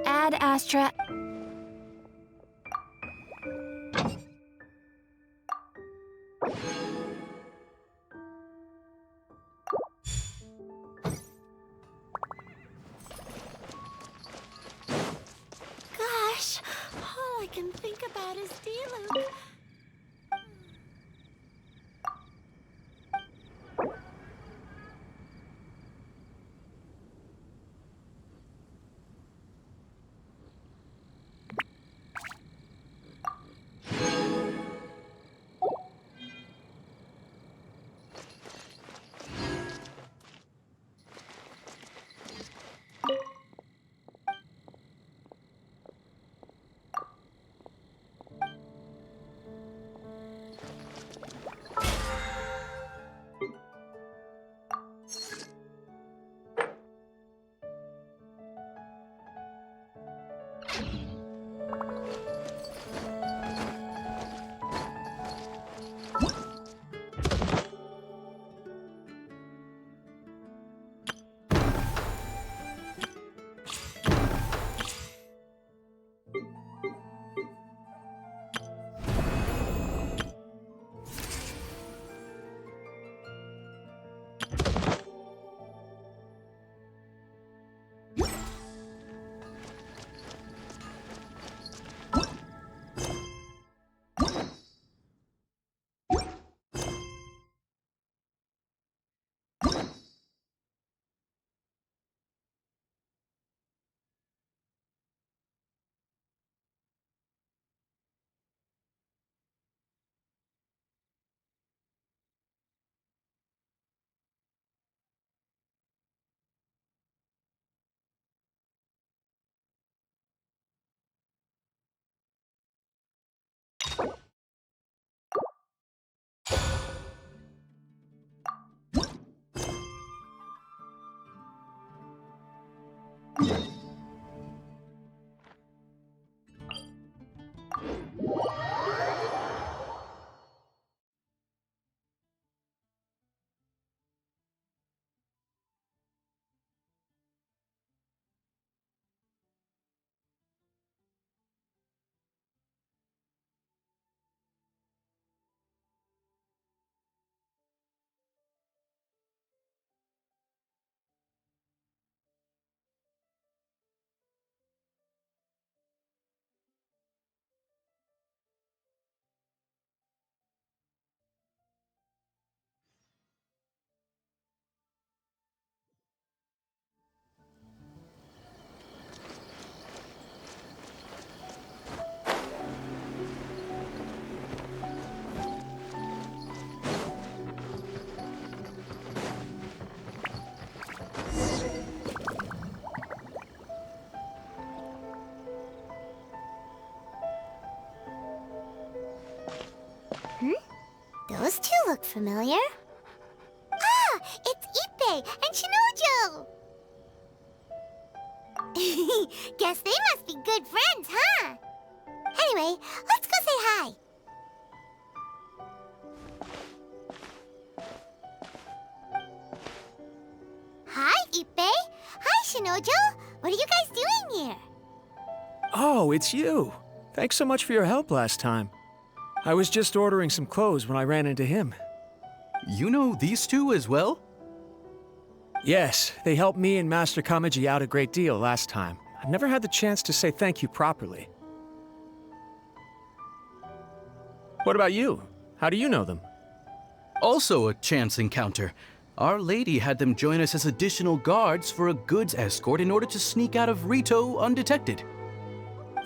Ad Astra. Gosh, all I can think about is D-Loop. Those two look familiar. Ah, it's Ippei and Shinojo! Guess they must be good friends, huh? Anyway, let's go say hi. Hi, Ippei. Hi, Shinojo. What are you guys doing here? Oh, it's you. Thanks so much for your help last time. I was just ordering some clothes when I ran into him. You know these two as well? Yes, they helped me and Master Kamaji out a great deal last time. I've never had the chance to say thank you properly. What about you? How do you know them? Also a chance encounter. Our lady had them join us as additional guards for a goods escort in order to sneak out of Rito undetected.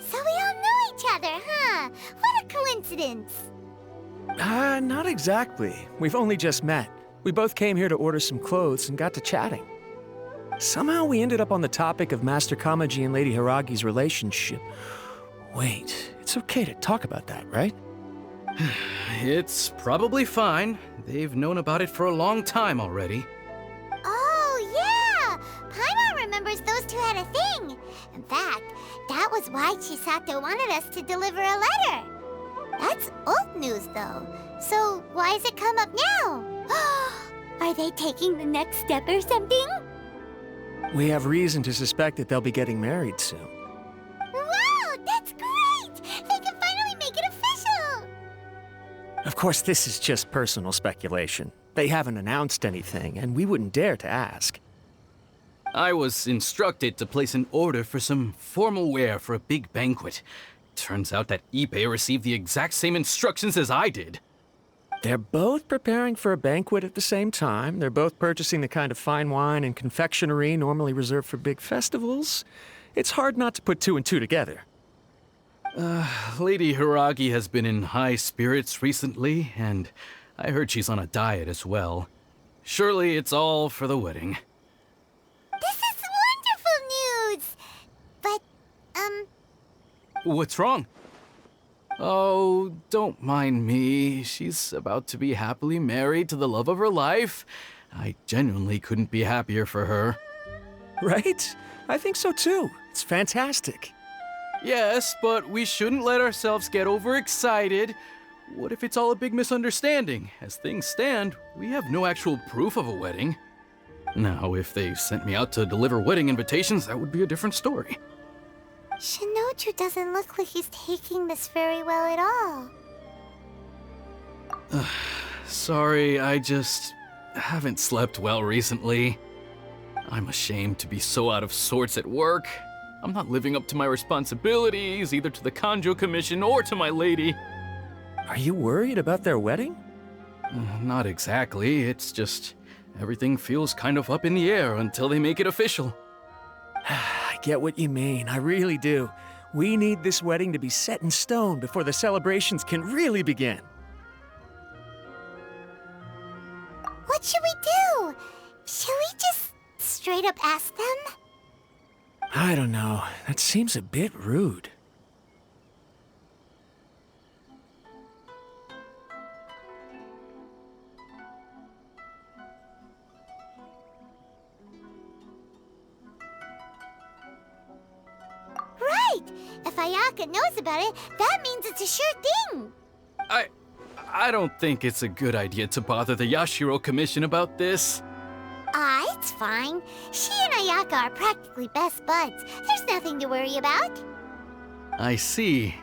So we all know each other, huh? What a coincidence. Not exactly. We've only just met. We both came here to order some clothes and got to chatting. Somehow we ended up on the topic of Master Kamaji and Lady Hiragi's relationship. Wait, it's okay to talk about that, right? It's probably fine. They've known about it for a long time already. Oh, yeah! Paimon remembers those two had a thing. In fact, that was why Chisato wanted us to deliver a letter. That's old news, though. So why has it come up now? Are they taking the next step or something? We have reason to suspect that they'll be getting married soon. Wow, that's great! They can finally make it official! Of course, this is just personal speculation. They haven't announced anything, and we wouldn't dare to ask. I was instructed to place an order for some formal wear for a big banquet. Turns out that Ippei received the exact same instructions as I did. They're both preparing for a banquet at the same time. They're both purchasing the kind of fine wine and confectionery normally reserved for big festivals. It's hard not to put two and two together. Lady Hiragi has been in high spirits recently, and I heard she's on a diet as well. Surely it's all for the wedding. This is wonderful news! But, What's wrong? Oh, don't mind me. She's about to be happily married to the love of her life. I genuinely couldn't be happier for her. Right? I think so too. It's fantastic. Yes, but we shouldn't let ourselves get overexcited. What if it's all a big misunderstanding? As things stand, we have no actual proof of a wedding. Now, if they sent me out to deliver wedding invitations, that would be a different story. Shinoju doesn't look like he's taking this very well at all. Sorry, I just haven't slept well recently. I'm ashamed to be so out of sorts at work. I'm not living up to my responsibilities, either to the Kanjo Commission or to my lady. Are you worried about their wedding? Not exactly, it's just everything feels kind of up in the air until they make it official. I get what you mean, I really do. We need this wedding to be set in stone before the celebrations can really begin. What should we do? Should we just straight up ask them? I don't know. That seems a bit rude. Right! If Ayaka knows about it, that means it's a sure thing! I don't think it's a good idea to bother the Yashiro Commission about this. It's fine. She and Ayaka are practically best buds. There's nothing to worry about. I see.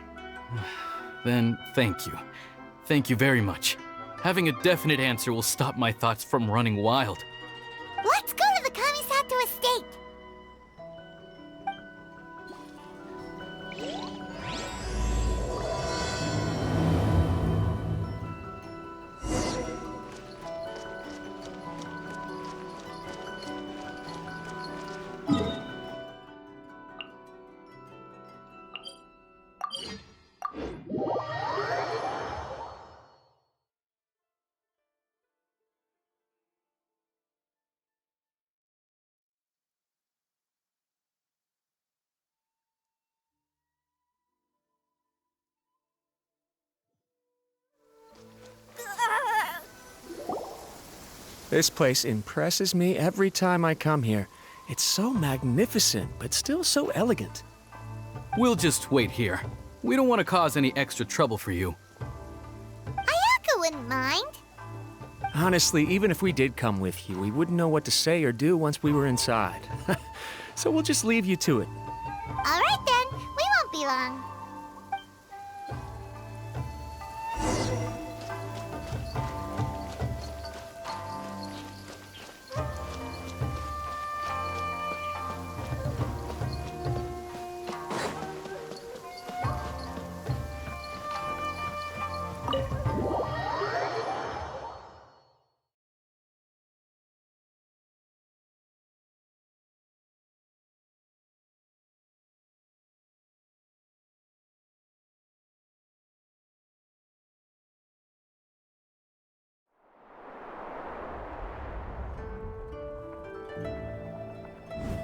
Then thank you. Thank you very much. Having a definite answer will stop my thoughts from running wild. Let's go to the Kamisato estate! This place impresses me every time I come here. It's so magnificent, but still so elegant. We'll just wait here. We don't want to cause any extra trouble for you. Ayaka wouldn't mind. Honestly, even if we did come with you, we wouldn't know what to say or do once we were inside. So we'll just leave you to it. All right then, we won't be long.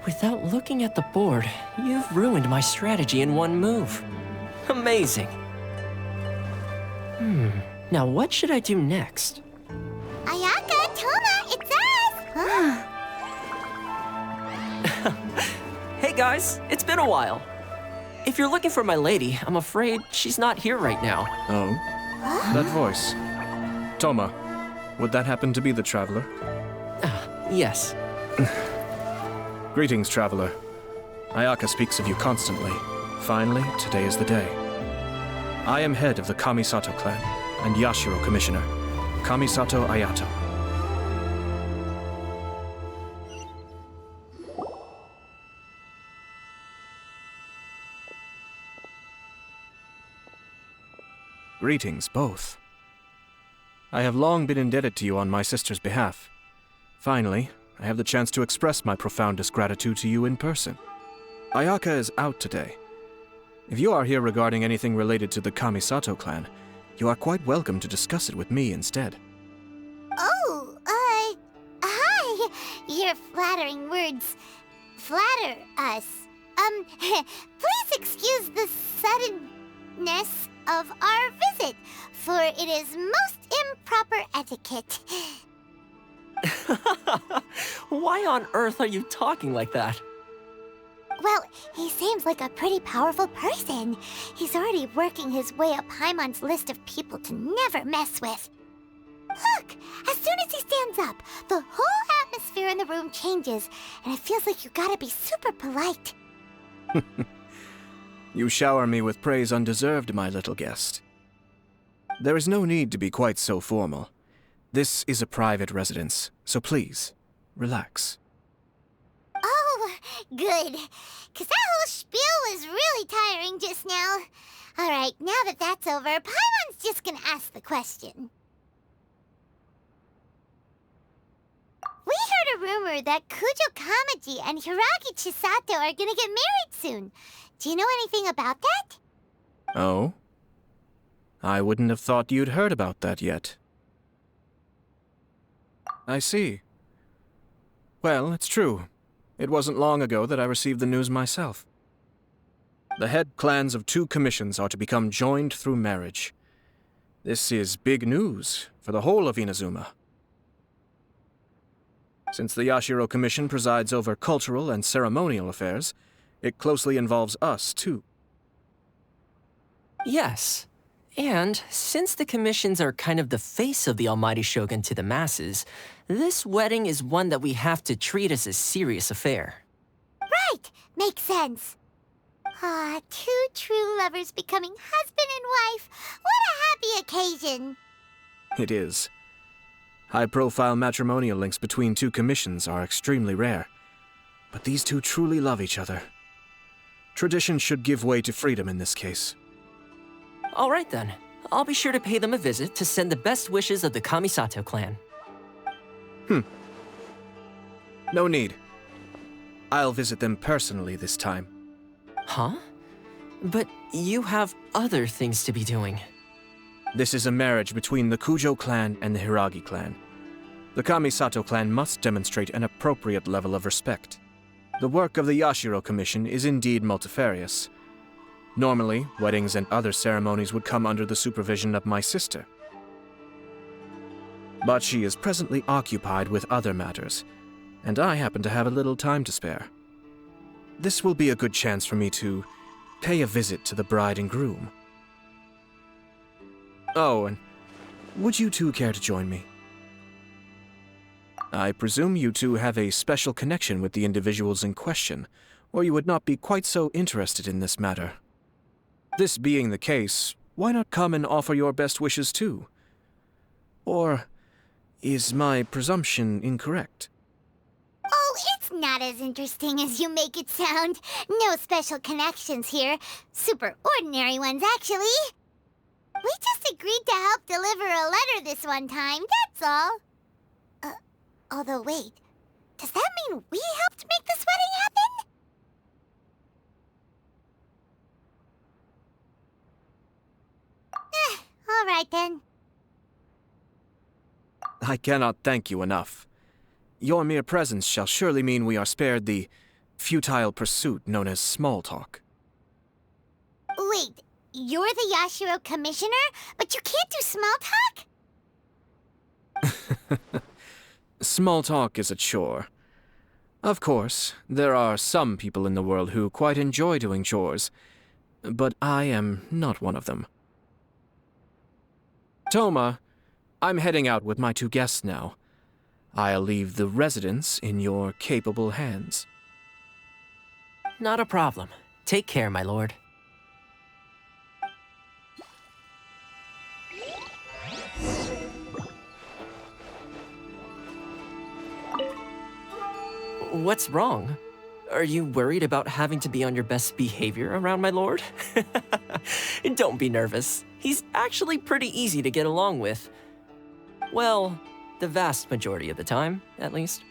Without looking at the board, you've ruined my strategy in one move. Amazing. Now what should I do next? Ayaka, Toma, it's us! Huh? Hey guys, it's been a while. If you're looking for my lady, I'm afraid she's not here right now. Oh? That voice. Toma, would that happen to be the traveler? Yes. Greetings, traveler. Ayaka speaks of you constantly. Finally, today is the day. I am head of the Kamisato clan and Yashiro commissioner, Kamisato Ayato. Greetings, both. I have long been indebted to you on my sister's behalf. Finally, I have the chance to express my profoundest gratitude to you in person. Ayaka is out today. If you are here regarding anything related to the Kamisato clan, you are quite welcome to discuss it with me instead. Oh, hi! Your flattering words flatter us. Please excuse the suddenness of our visit, for it is most improper etiquette. Why on earth are you talking like that? Well, he seems like a pretty powerful person. He's already working his way up Paimon's list of people to never mess with. Look! As soon as he stands up, the whole atmosphere in the room changes, and it feels like you gotta be super polite. You shower me with praise undeserved, my little guest. There is no need to be quite so formal. This is a private residence, so please, relax. Oh, good. 'Cause that whole spiel was really tiring just now. Alright, now that that's over, Paimon's just gonna ask the question. We heard a rumor that Kujo Kamaji and Hiragi Chisato are gonna get married soon. Do you know anything about that? Oh? I wouldn't have thought you'd heard about that yet. I see. Well, it's true. It wasn't long ago that I received the news myself. The head clans of 2 commissions are to become joined through marriage. This is big news for the whole of Inazuma. Since the Yashiro Commission presides over cultural and ceremonial affairs, it closely involves us, too. Yes. And since the commissions are kind of the face of the Almighty Shogun to the masses, this wedding is one that we have to treat as a serious affair. Right! Makes sense. Ah, 2 true lovers becoming husband and wife. What a happy occasion! It is. High-profile matrimonial links between 2 commissions are extremely rare. But these 2 truly love each other. Tradition should give way to freedom in this case. All right then. I'll be sure to pay them a visit to send the best wishes of the Kamisato clan. No need. I'll visit them personally this time. Huh? But you have other things to be doing. This is a marriage between the Kujo clan and the Hiragi clan. The Kamisato clan must demonstrate an appropriate level of respect. The work of the Yashiro Commission is indeed multifarious. Normally, weddings and other ceremonies would come under the supervision of my sister. But she is presently occupied with other matters, and I happen to have a little time to spare. This will be a good chance for me to pay a visit to the bride and groom. Oh, and would you 2 care to join me? I presume you 2 have a special connection with the individuals in question, or you would not be quite so interested in this matter. This being the case, why not come and offer your best wishes too? Or is my presumption incorrect? Oh, it's not as interesting as you make it sound. No special connections here. Super ordinary ones, actually. We just agreed to help deliver a letter this one time, that's all. Although wait, does that mean we helped make this wedding happen? All right then. I cannot thank you enough. Your mere presence shall surely mean we are spared the futile pursuit known as small talk. Wait, you're the Yashiro commissioner, but you can't do small talk? Small talk is a chore. Of course, there are some people in the world who quite enjoy doing chores, but I am not one of them. Toma, I'm heading out with my 2 guests now. I'll leave the residence in your capable hands. Not a problem. Take care, my lord. What's wrong? Are you worried about having to be on your best behavior around my lord? Don't be nervous. He's actually pretty easy to get along with. Well, the vast majority of the time, at least.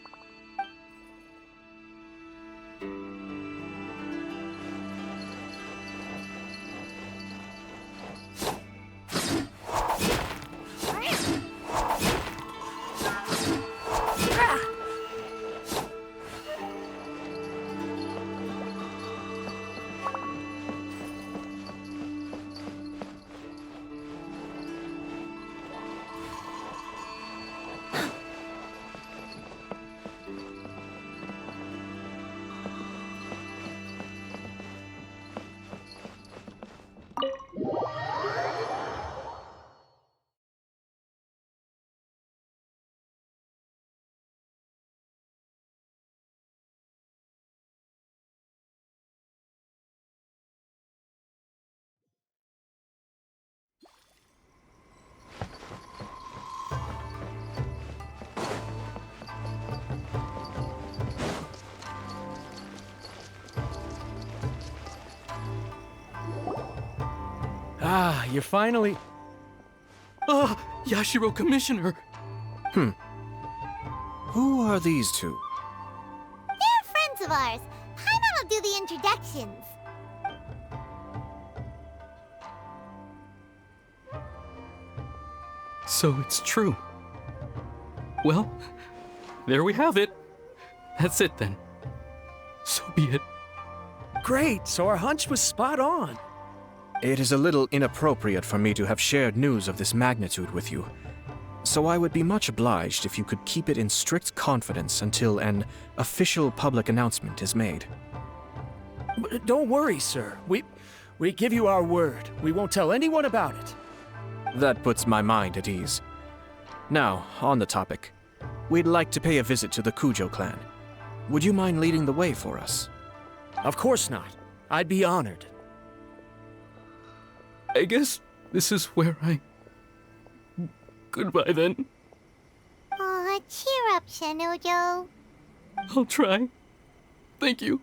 Ah, you're finally... Yashiro Commissioner! Who are these 2? They're friends of ours. Paimon will do the introductions. So it's true. Well, there we have it. That's it then. So be it. Great, so our hunch was spot on. It is a little inappropriate for me to have shared news of this magnitude with you, so I would be much obliged if you could keep it in strict confidence until an official public announcement is made. But don't worry, sir. We give you our word. We won't tell anyone about it. That puts my mind at ease. Now, on the topic. We'd like to pay a visit to the Kujo clan. Would you mind leading the way for us? Of course not. I'd be honored. I guess this is where I... Goodbye then. Aw, cheer up, Shanujo. I'll try. Thank you.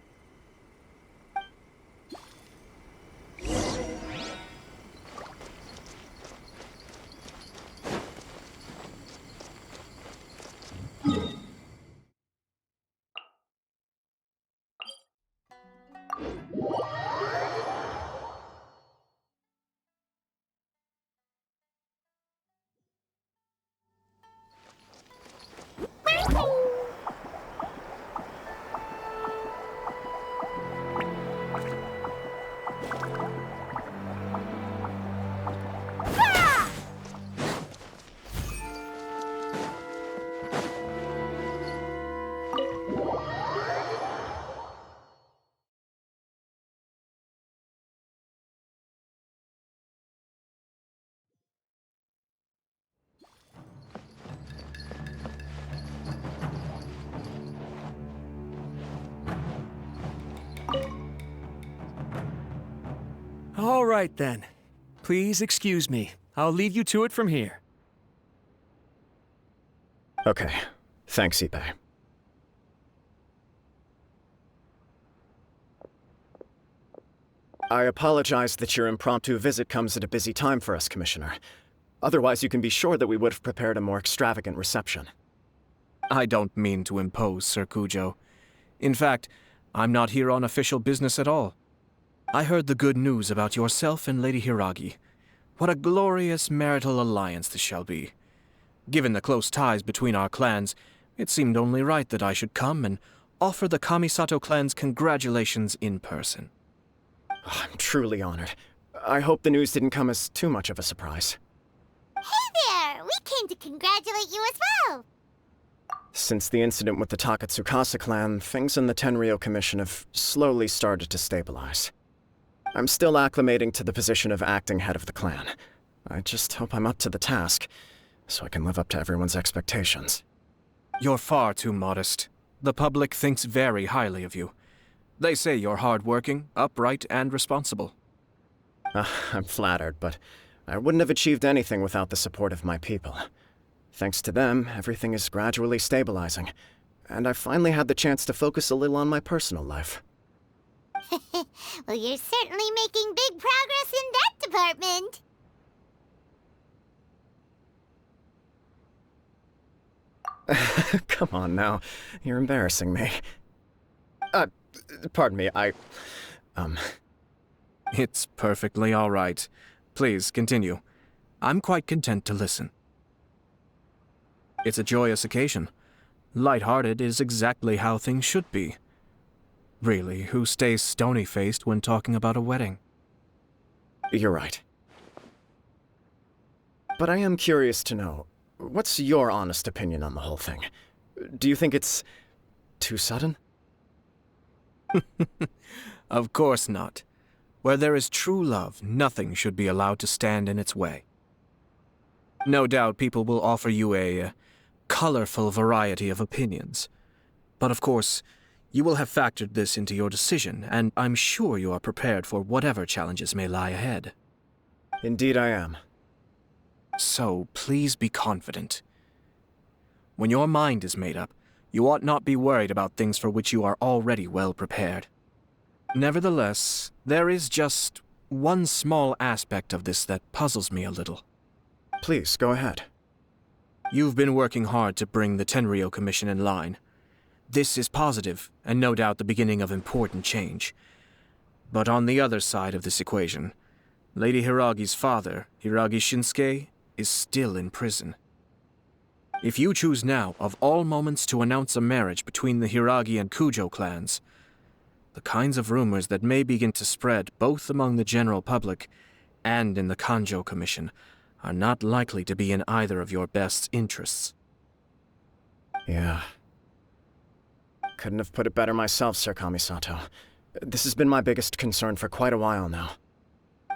All right, then. Please excuse me. I'll leave you to it from here. Okay. Thanks, Ippei. I apologize that your impromptu visit comes at a busy time for us, Commissioner. Otherwise, you can be sure that we would have prepared a more extravagant reception. I don't mean to impose, Sir Kujo. In fact, I'm not here on official business at all. I heard the good news about yourself and Lady Hiragi. What a glorious marital alliance this shall be. Given the close ties between our clans, it seemed only right that I should come and offer the Kamisato clan's congratulations in person. I'm truly honored. I hope the news didn't come as too much of a surprise. Hey there! We came to congratulate you as well! Since the incident with the Takatsukasa clan, things in the Tenryou Commission have slowly started to stabilize. I'm still acclimating to the position of acting head of the clan. I just hope I'm up to the task, so I can live up to everyone's expectations. You're far too modest. The public thinks very highly of you. They say you're hardworking, upright, and responsible. I'm flattered, but I wouldn't have achieved anything without the support of my people. Thanks to them, everything is gradually stabilizing, and I finally had the chance to focus a little on my personal life. Well, you're certainly making big progress in that department. Come on now, you're embarrassing me. Pardon me, It's perfectly all right. Please, continue. I'm quite content to listen. It's a joyous occasion. Light-hearted is exactly how things should be. Really, who stays stony-faced when talking about a wedding? You're right. But I am curious to know, what's your honest opinion on the whole thing? Do you think it's too sudden? Of course not. Where there is true love, nothing should be allowed to stand in its way. No doubt people will offer you a colorful variety of opinions. But of course, you will have factored this into your decision, and I'm sure you are prepared for whatever challenges may lie ahead. Indeed I am. So, please be confident. When your mind is made up, you ought not be worried about things for which you are already well prepared. Nevertheless, there is just one small aspect of this that puzzles me a little. Please, go ahead. You've been working hard to bring the Tenryou Commission in line. This is positive, and no doubt the beginning of important change. But on the other side of this equation, Lady Hiragi's father, Hiragi Shinsuke, is still in prison. If you choose now, of all moments, to announce a marriage between the Hiragi and Kujo clans, the kinds of rumors that may begin to spread both among the general public and in the Kanjo Commission are not likely to be in either of your best interests. Yeah. Couldn't have put it better myself, Sir Kamisato. This has been my biggest concern for quite a while now.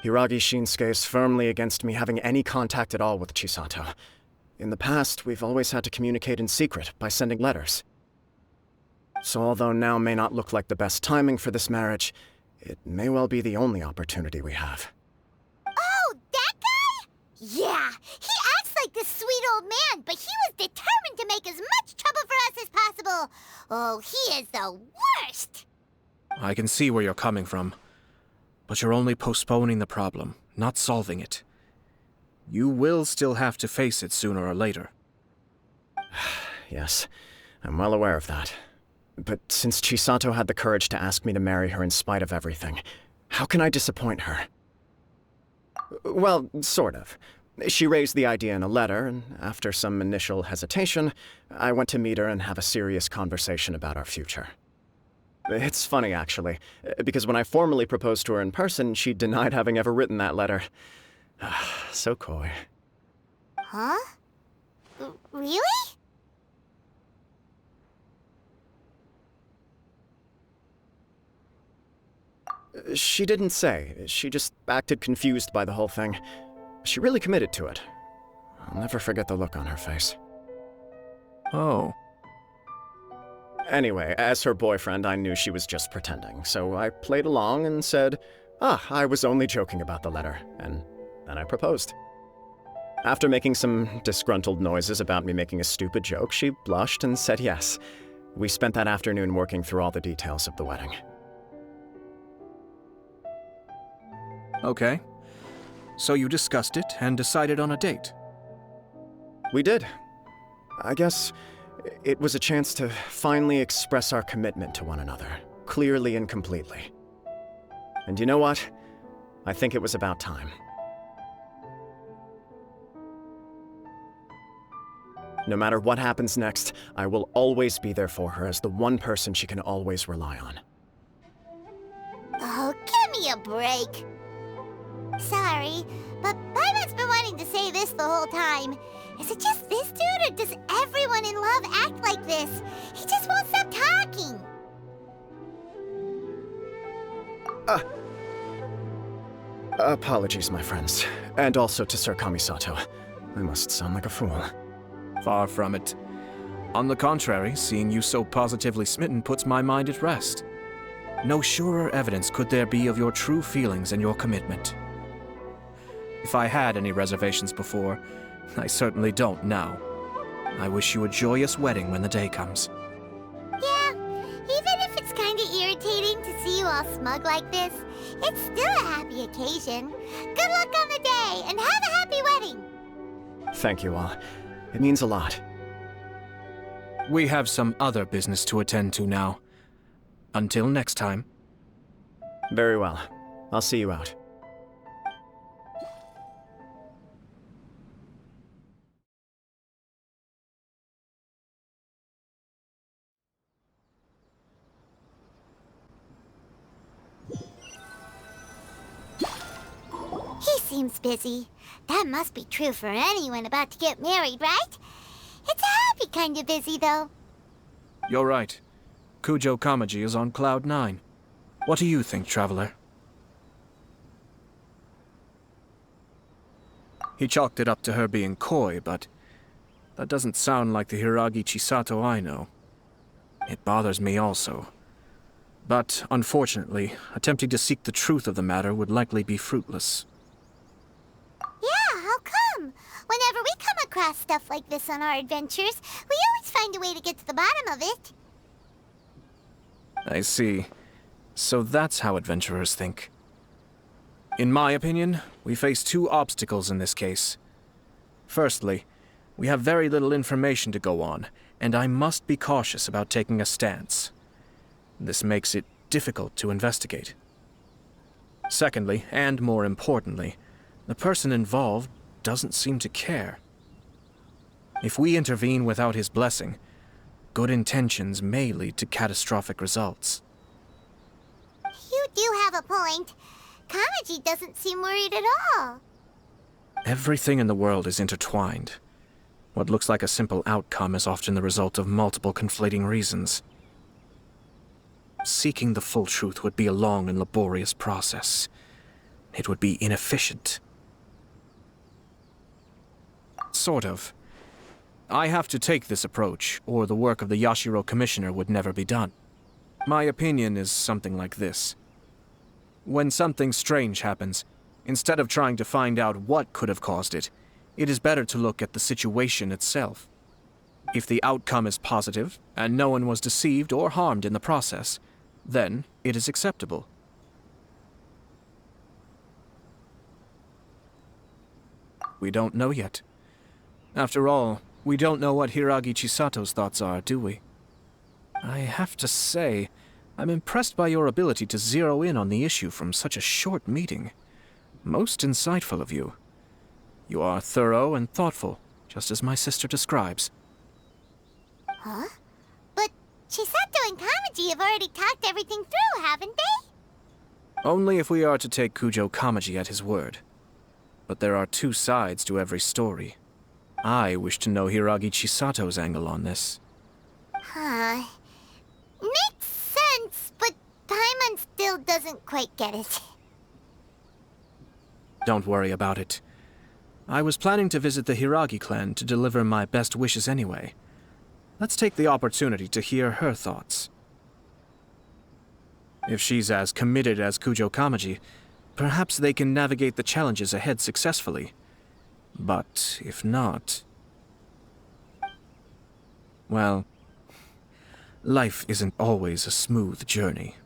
Hiragi Shinsuke is firmly against me having any contact at all with Chisato. In the past, we've always had to communicate in secret by sending letters. So although now may not look like the best timing for this marriage, it may well be the only opportunity we have. Oh, that guy? Yeah, he acts like this sweet old man, but he was determined to make as much trouble for us as possible. Oh, he is the worst! I can see where you're coming from, but you're only postponing the problem, not solving it. You will still have to face it sooner or later. Yes, I'm well aware of that. But since Chisato had the courage to ask me to marry her in spite of everything, how can I disappoint her? Well, sort of. She raised the idea in a letter, and after some initial hesitation, I went to meet her and have a serious conversation about our future. It's funny, actually, because when I formally proposed to her in person, she denied having ever written that letter. So coy. Huh? Really? She didn't say. She just acted confused by the whole thing. She really committed to it. I'll never forget the look on her face. Oh. Anyway, as her boyfriend, I knew she was just pretending, so I played along and said, I was only joking about the letter, and then I proposed. After making some disgruntled noises about me making a stupid joke, she blushed and said yes. We spent that afternoon working through all the details of the wedding. Okay. So you discussed it and decided on a date? We did. I guess it was a chance to finally express our commitment to one another, clearly and completely. And you know what? I think it was about time. No matter what happens next, I will always be there for her as the one person she can always rely on. Oh, give me a break. Sorry, but Paimon's been wanting to say this the whole time. Is it just this dude, or does everyone in love act like this? He just won't stop talking. Apologies, my friends. And also to Sir Kamisato. I must sound like a fool. Far from it. On the contrary, seeing you so positively smitten puts my mind at rest. No surer evidence could there be of your true feelings and your commitment. If I had any reservations before, I certainly don't now. I wish you a joyous wedding when the day comes. Yeah, even if it's kinda irritating to see you all smug like this, it's still a happy occasion. Good luck on the day, and have a happy wedding! Thank you all. It means a lot. We have some other business to attend to now. Until next time. Very well. I'll see you out. He seems busy. That must be true for anyone about to get married, right? It's a happy kind of busy, though. You're right. Kujo Kamaji is on Cloud 9. What do you think, Traveler? He chalked it up to her being coy, but that doesn't sound like the Hiragi Chisato I know. It bothers me also. But, unfortunately, attempting to seek the truth of the matter would likely be fruitless. Yeah, how come? Whenever we come across stuff like this on our adventures, we always find a way to get to the bottom of it. I see. So that's how adventurers think. In my opinion, we face two obstacles in this case. Firstly, we have very little information to go on, and I must be cautious about taking a stance. This makes it difficult to investigate. Secondly, and more importantly, the person involved doesn't seem to care. If we intervene without his blessing, good intentions may lead to catastrophic results. You do have a point. Kamaji doesn't seem worried at all. Everything in the world is intertwined. What looks like a simple outcome is often the result of multiple conflating reasons. Seeking the full truth would be a long and laborious process. It would be inefficient. Sort of. I have to take this approach, or the work of the Yashiro Commissioner would never be done. My opinion is something like this. When something strange happens, instead of trying to find out what could have caused it, it is better to look at the situation itself. If the outcome is positive, and no one was deceived or harmed in the process, then it is acceptable. We don't know yet. After all, we don't know what Hiragi Chisato's thoughts are, do we? I have to say, I'm impressed by your ability to zero in on the issue from such a short meeting. Most insightful of you. You are thorough and thoughtful, just as my sister describes. Huh? But Chisato and Kamaji have already talked everything through, haven't they? Only if we are to take Kujo Kamaji at his word. But there are two sides to every story. I wish to know Hiragi Chisato's angle on this. Huh. Makes sense, but Paimon still doesn't quite get it. Don't worry about it. I was planning to visit the Hiragi clan to deliver my best wishes anyway. Let's take the opportunity to hear her thoughts. If she's as committed as Kujo Kamaji, perhaps they can navigate the challenges ahead successfully. But if not... well, life isn't always a smooth journey.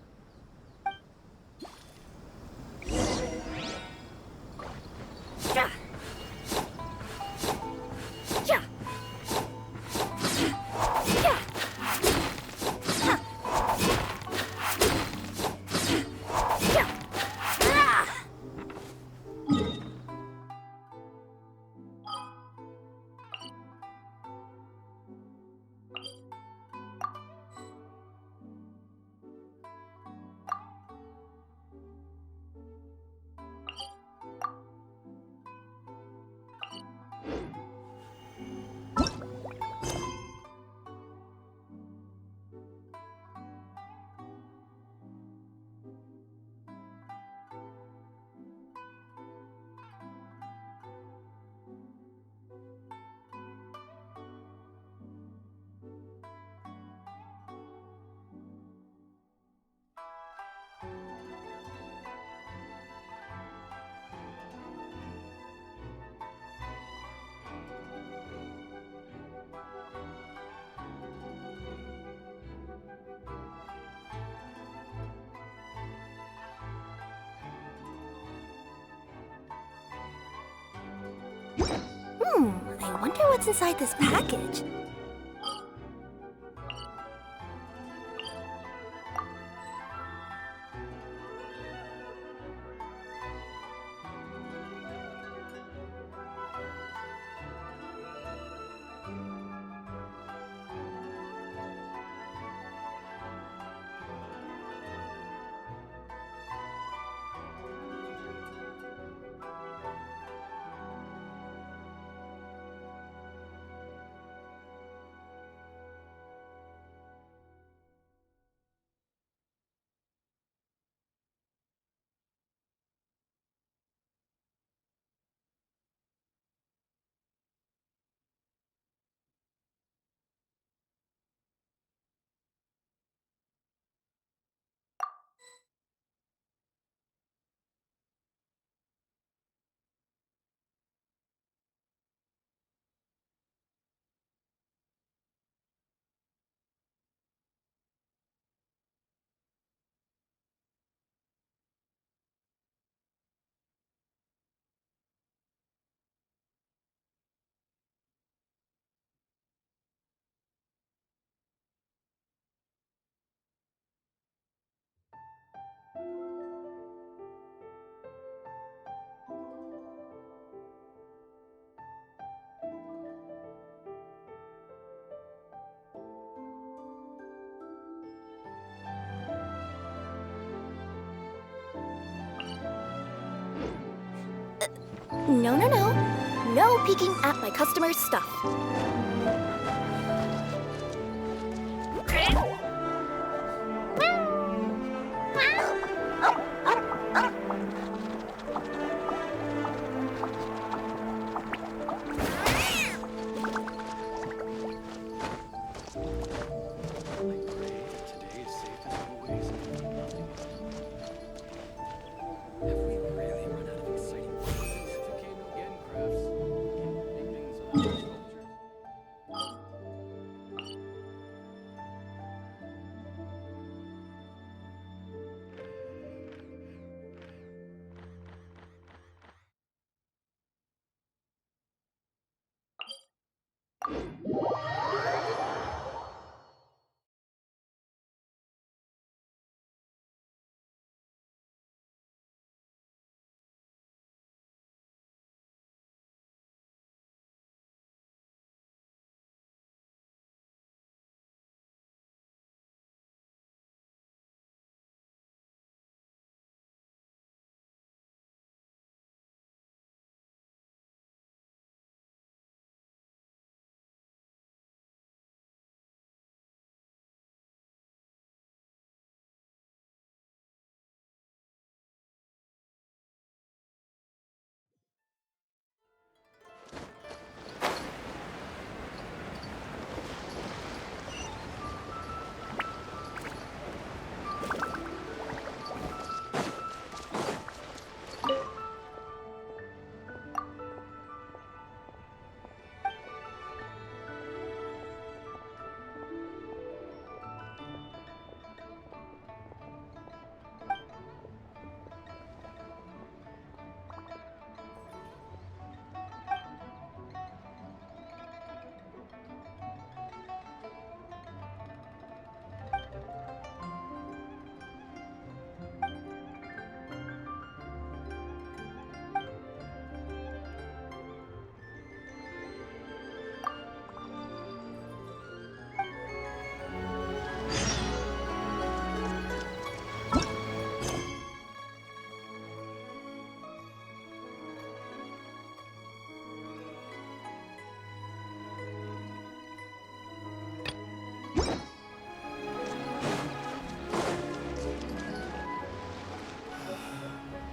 wonder what's inside this package. No, no, no. No peeking at my customers' stuff.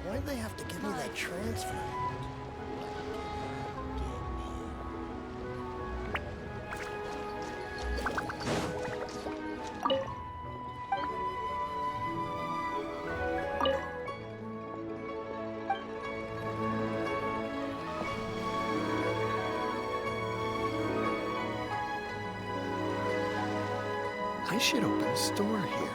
Why'd they have to give me that transfer? I should open a store here.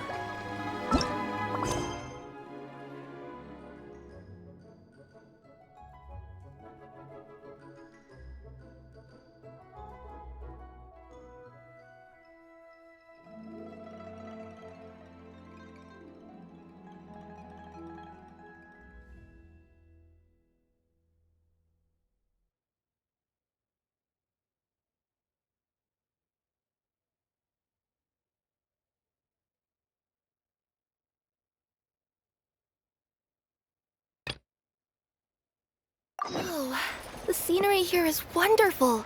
Oh, the scenery here is wonderful.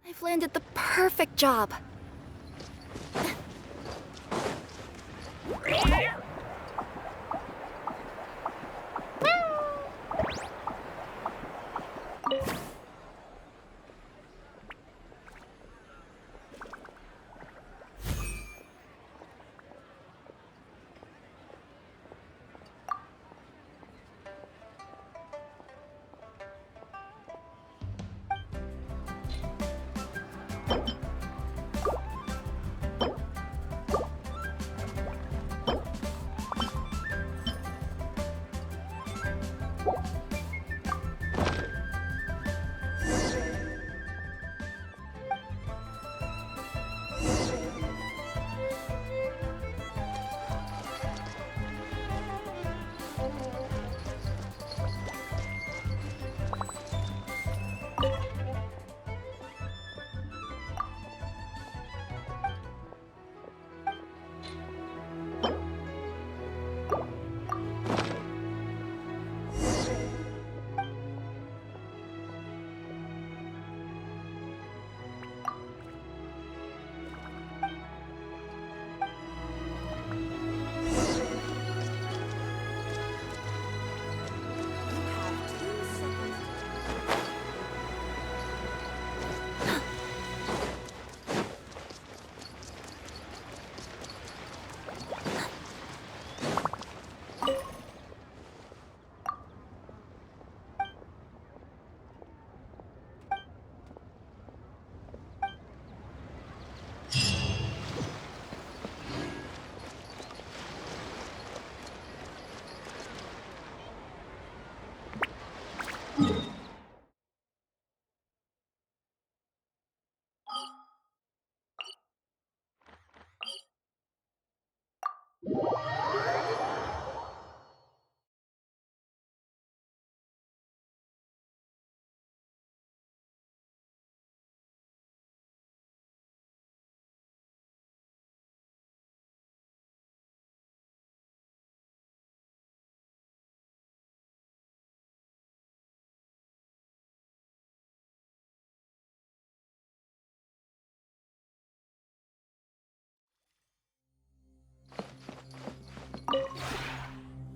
I've landed the perfect job.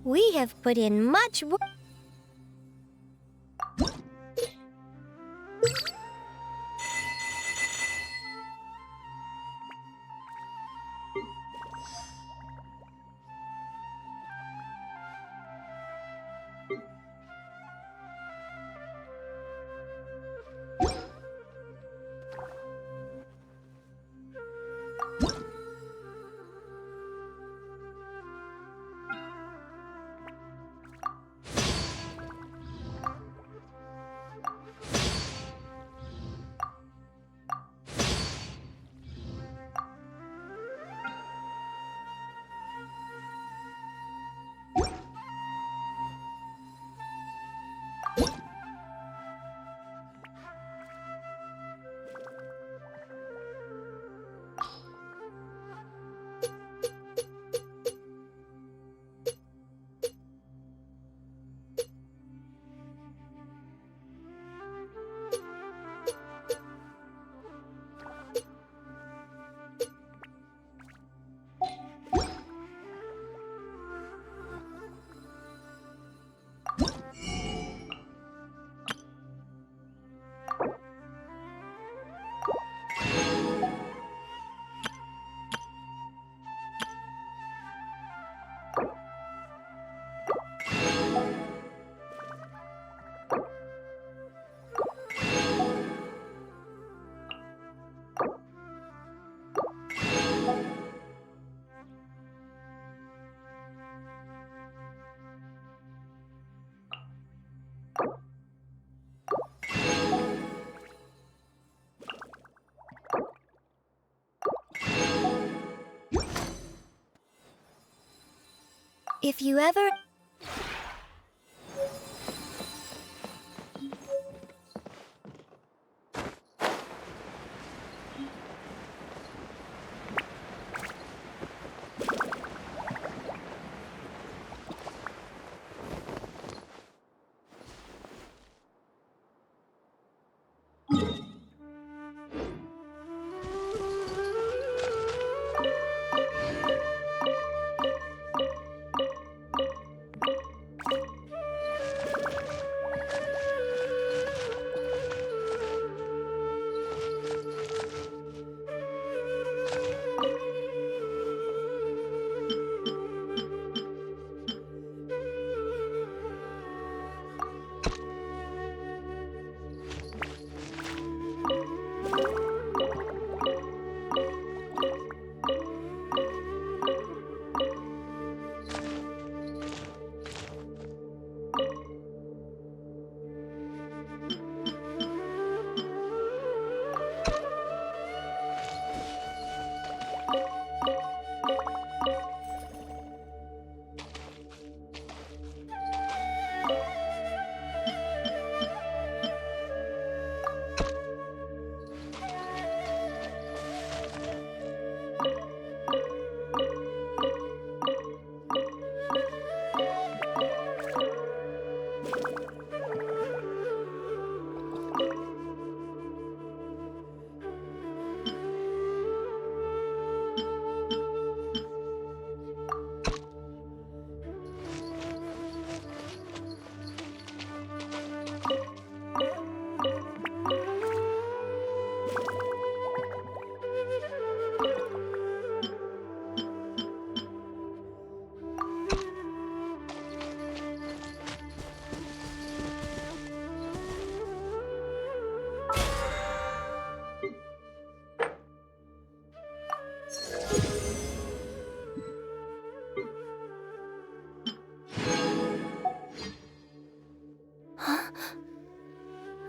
We have put in much work. If you ever...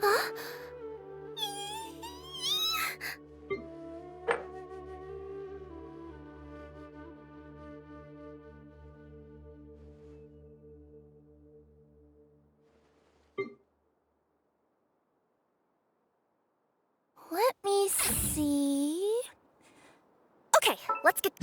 Huh? Let me see. Okay, let's get.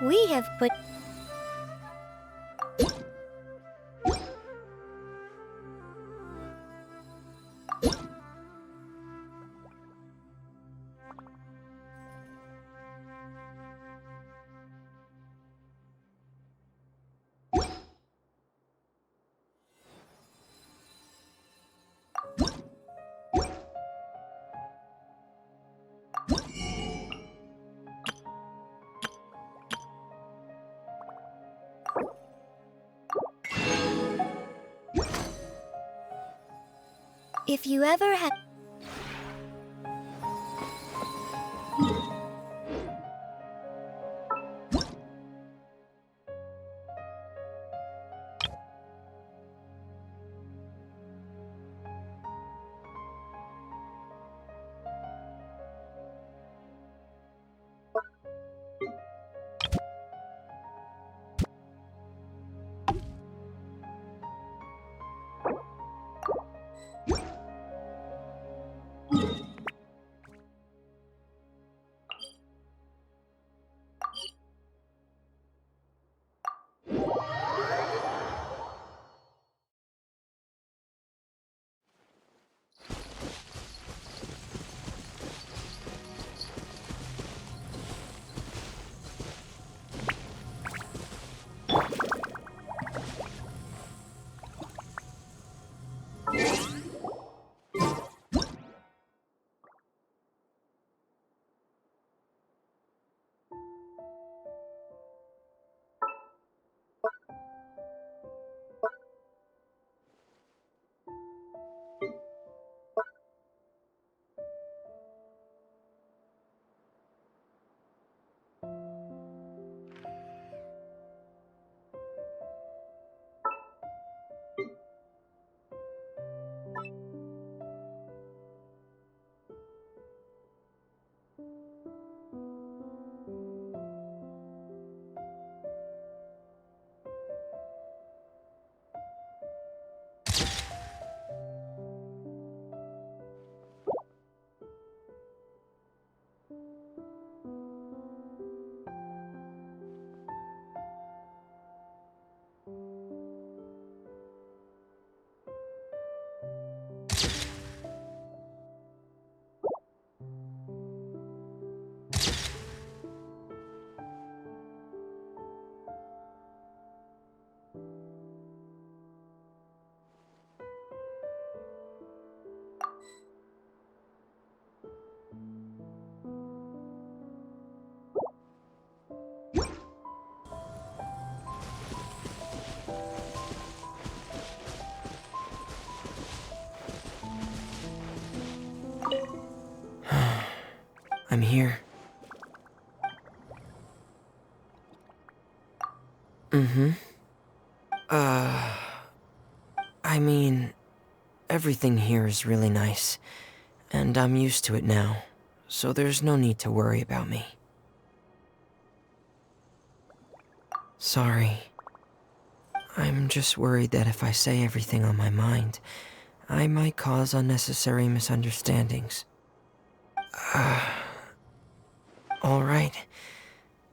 We have put. If you ever have. I'm here. Mm-hmm. I mean, everything here is really nice, and I'm used to it now, so there's no need to worry about me. Sorry. I'm just worried that if I say everything on my mind, I might cause unnecessary misunderstandings. Alright.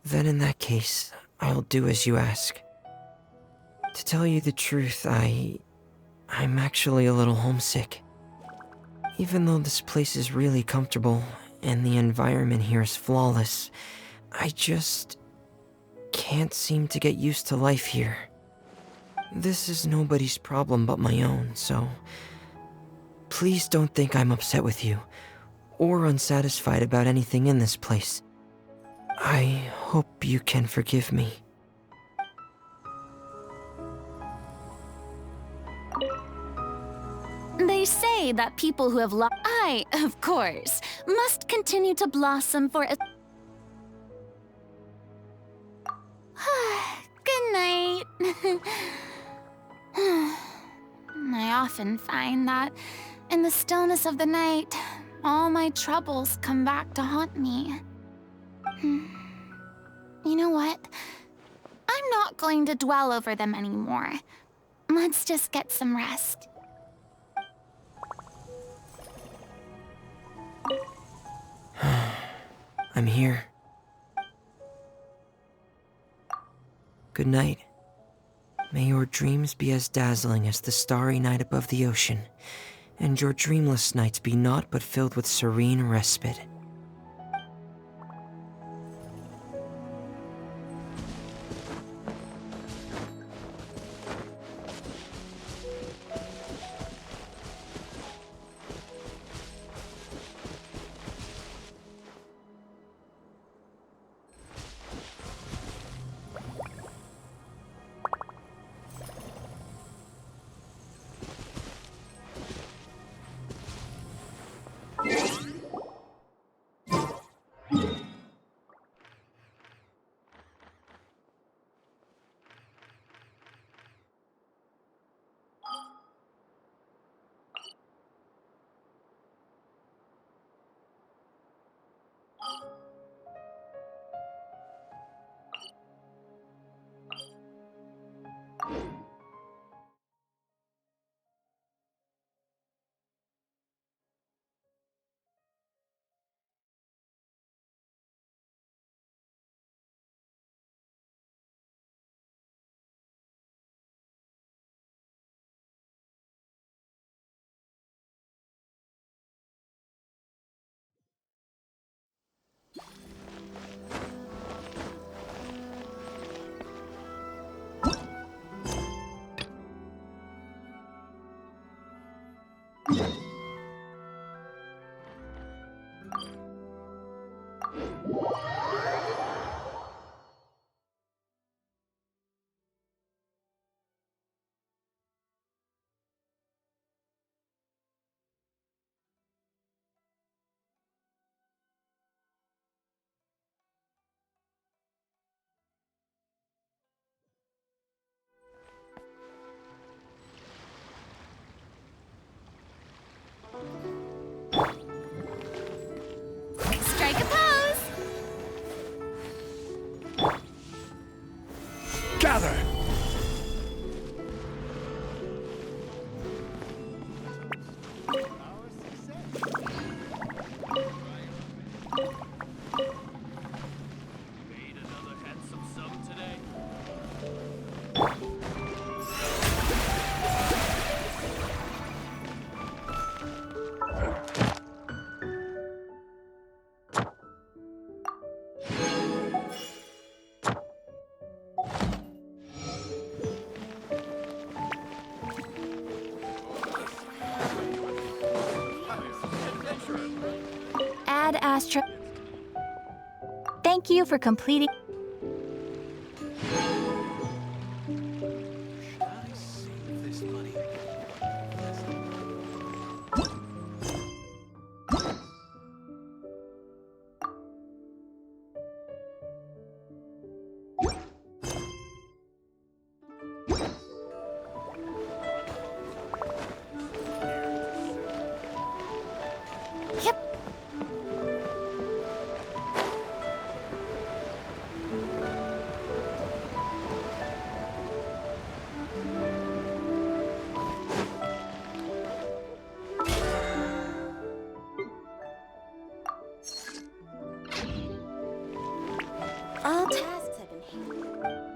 Then in that case, I'll do as you ask. To tell you the truth, I'm actually a little homesick. Even though this place is really comfortable, and the environment here is flawless, I just can't seem to get used to life here. This is nobody's problem but my own, so please don't think I'm upset with you, or unsatisfied about anything in this place. I hope you can forgive me. They say that people who have I, of course, must continue to blossom for a... Good night. I often find that in the stillness of the night, all my troubles come back to haunt me. You know what? I'm not going to dwell over them anymore. Let's just get some rest. I'm here. Good night. May your dreams be as dazzling as the starry night above the ocean, and your dreamless nights be naught but filled with serene respite. Strike a pose! Gather! Ad Astra. Thank you for completing. the tasks I've been handling.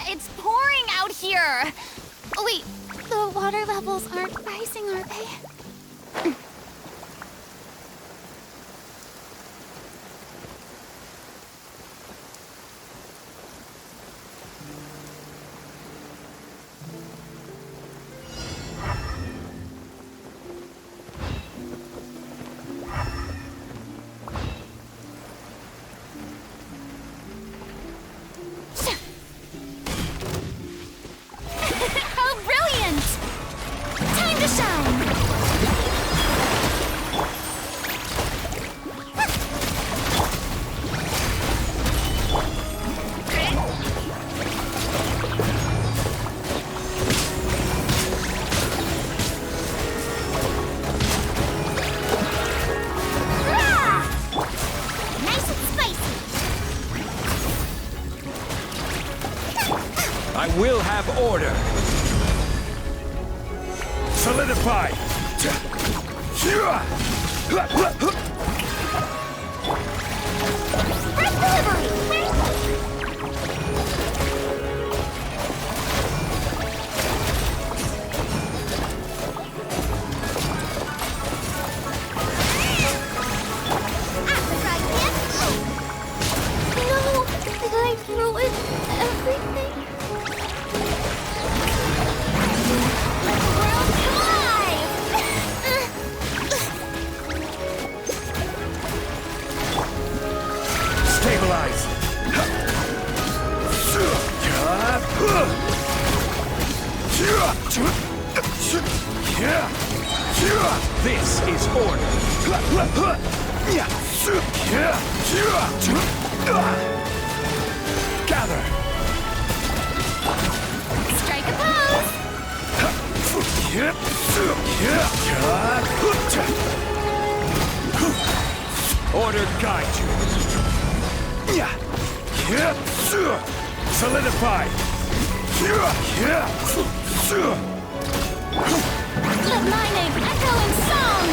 It's pouring out here! Wait, the water levels aren't rising, are they? I will have order. Solidify. First delivery! No! Did I ruin everything? Let the world collide! Stabilize. This is order. Gather. Strike a pose! Order guide you. Solidify. Let my name echo in song!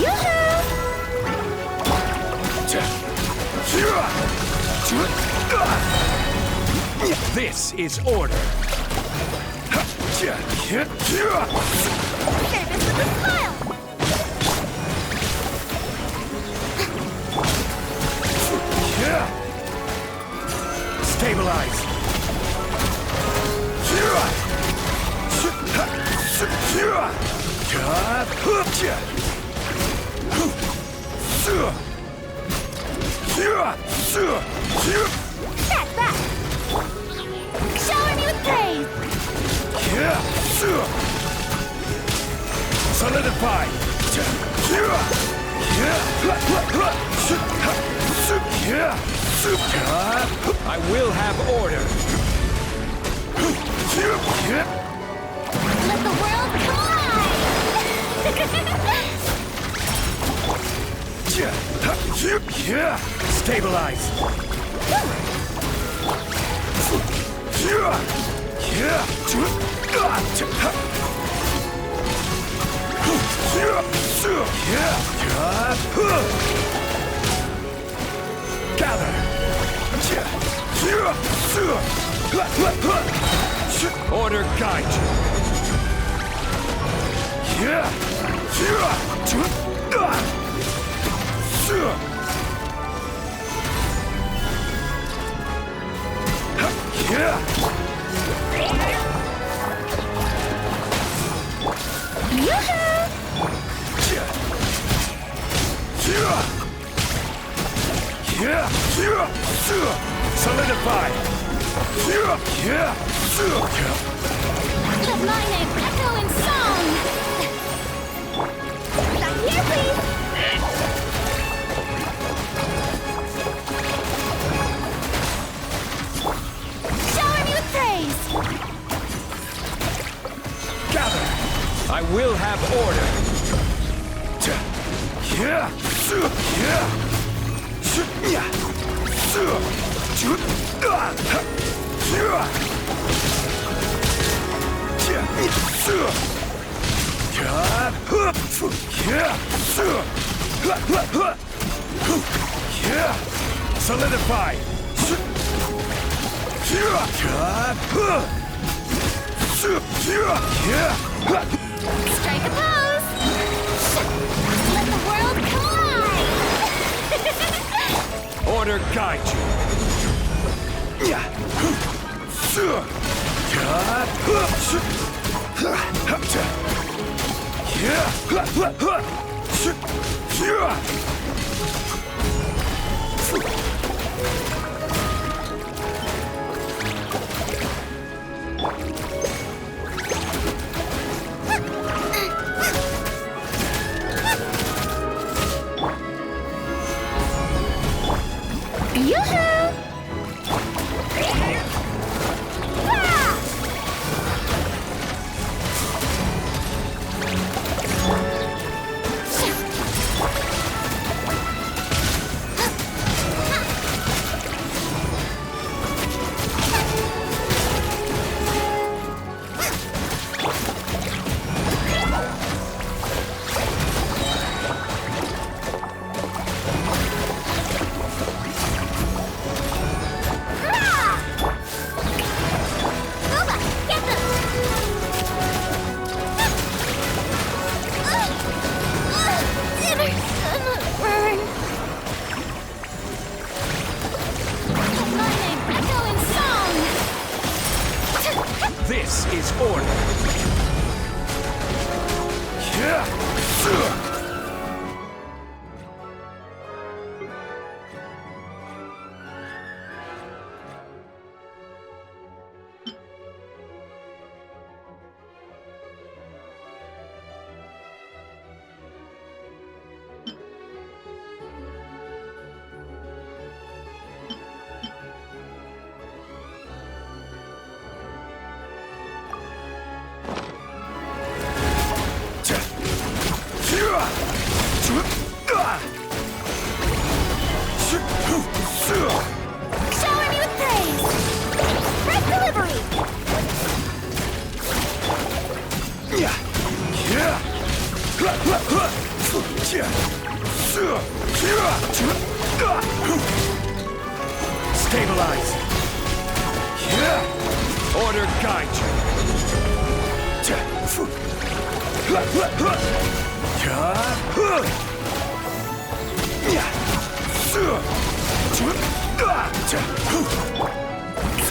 Yoo-hoo! This is order. Service with a smile! Stabilize. That's that! Shower me with praise! Solidify. I will have order. Let the world collide! Stabilize. Gather. Order guide Solidify. Let my name echo in song! Back here, please! Shower me with praise! Gather. I will have order. Solidify. Strike a pose! Let the world collide! Order guide Yoo-hoo! is order. Shower me with praise! Red delivery! Stabilize. Order guide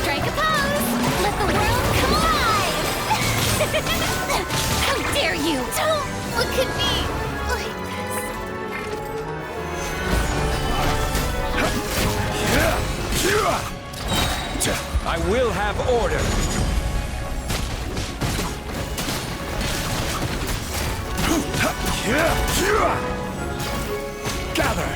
Strike a pose! Let the world come alive! How dare you! Don't look at me like this! I will have order. Gather.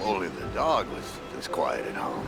Only the dog was this quiet at home.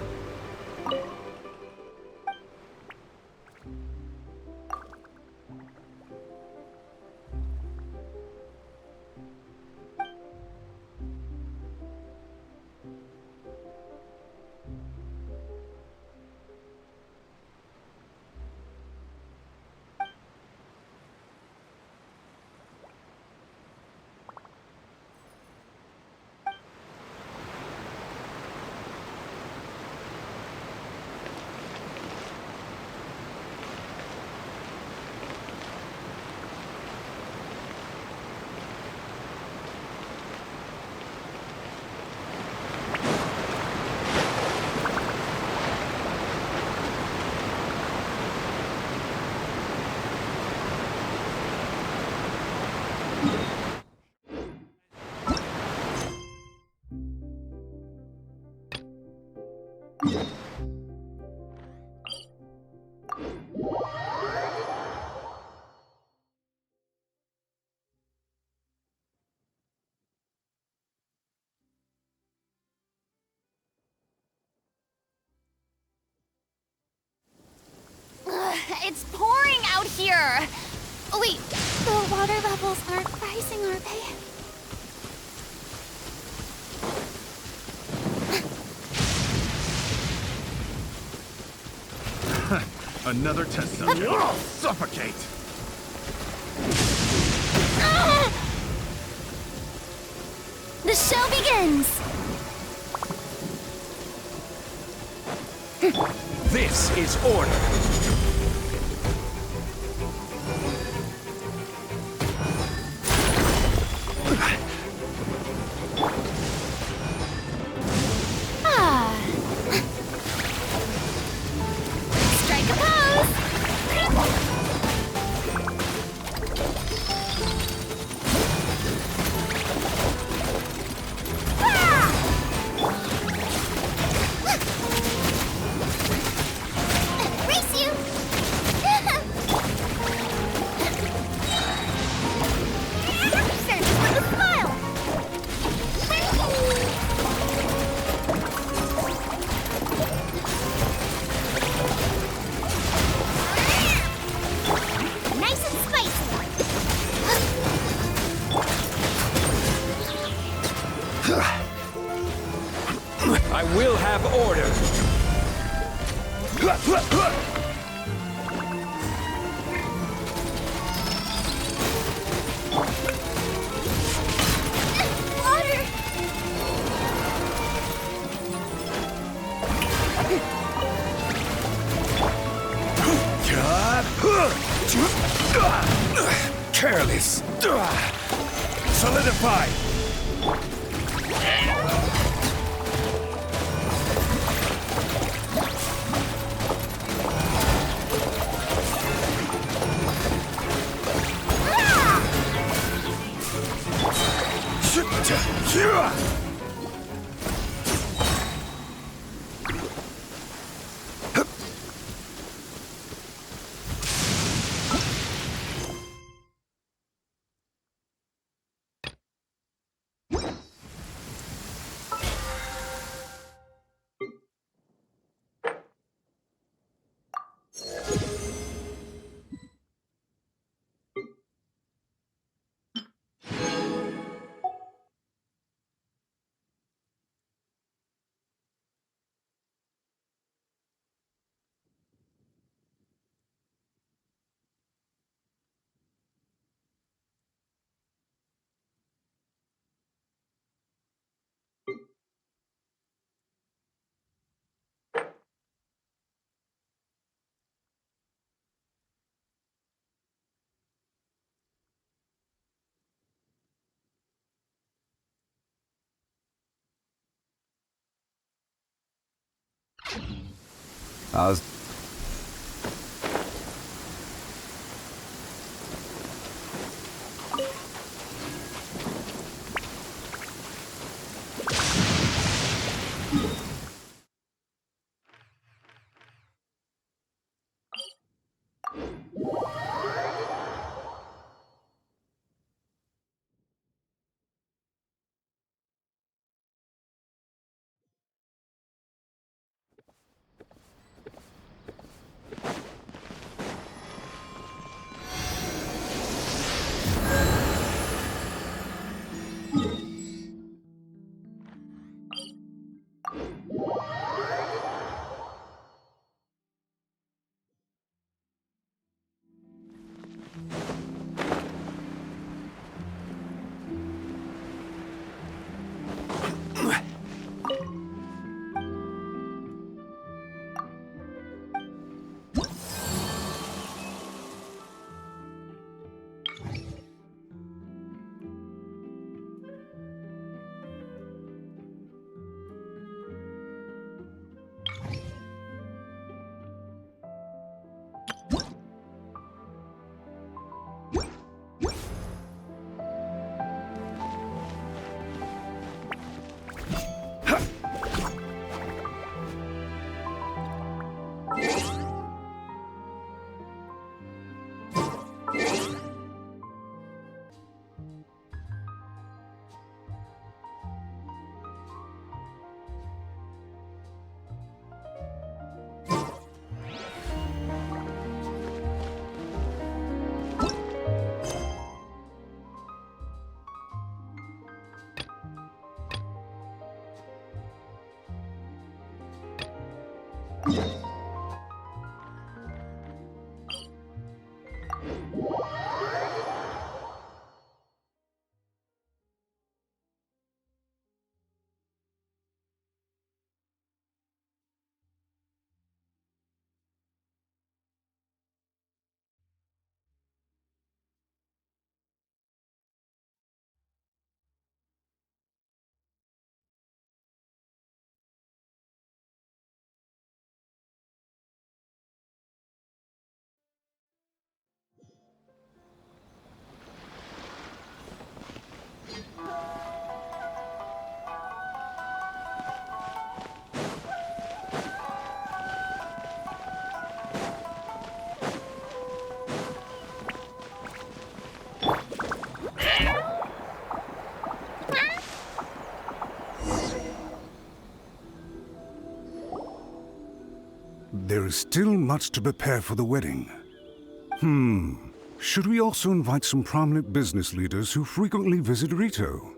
It's pouring out here! Oh, wait, the water levels aren't rising, are they? Another test of suffocate! The show begins! This is order. Strike a pose! Race you! Send us with a smile! Nice and spicy! I will have order. Water! Careless. Solidify. How's... There is still much to prepare for the wedding. Should we also invite some prominent business leaders who frequently visit Rito?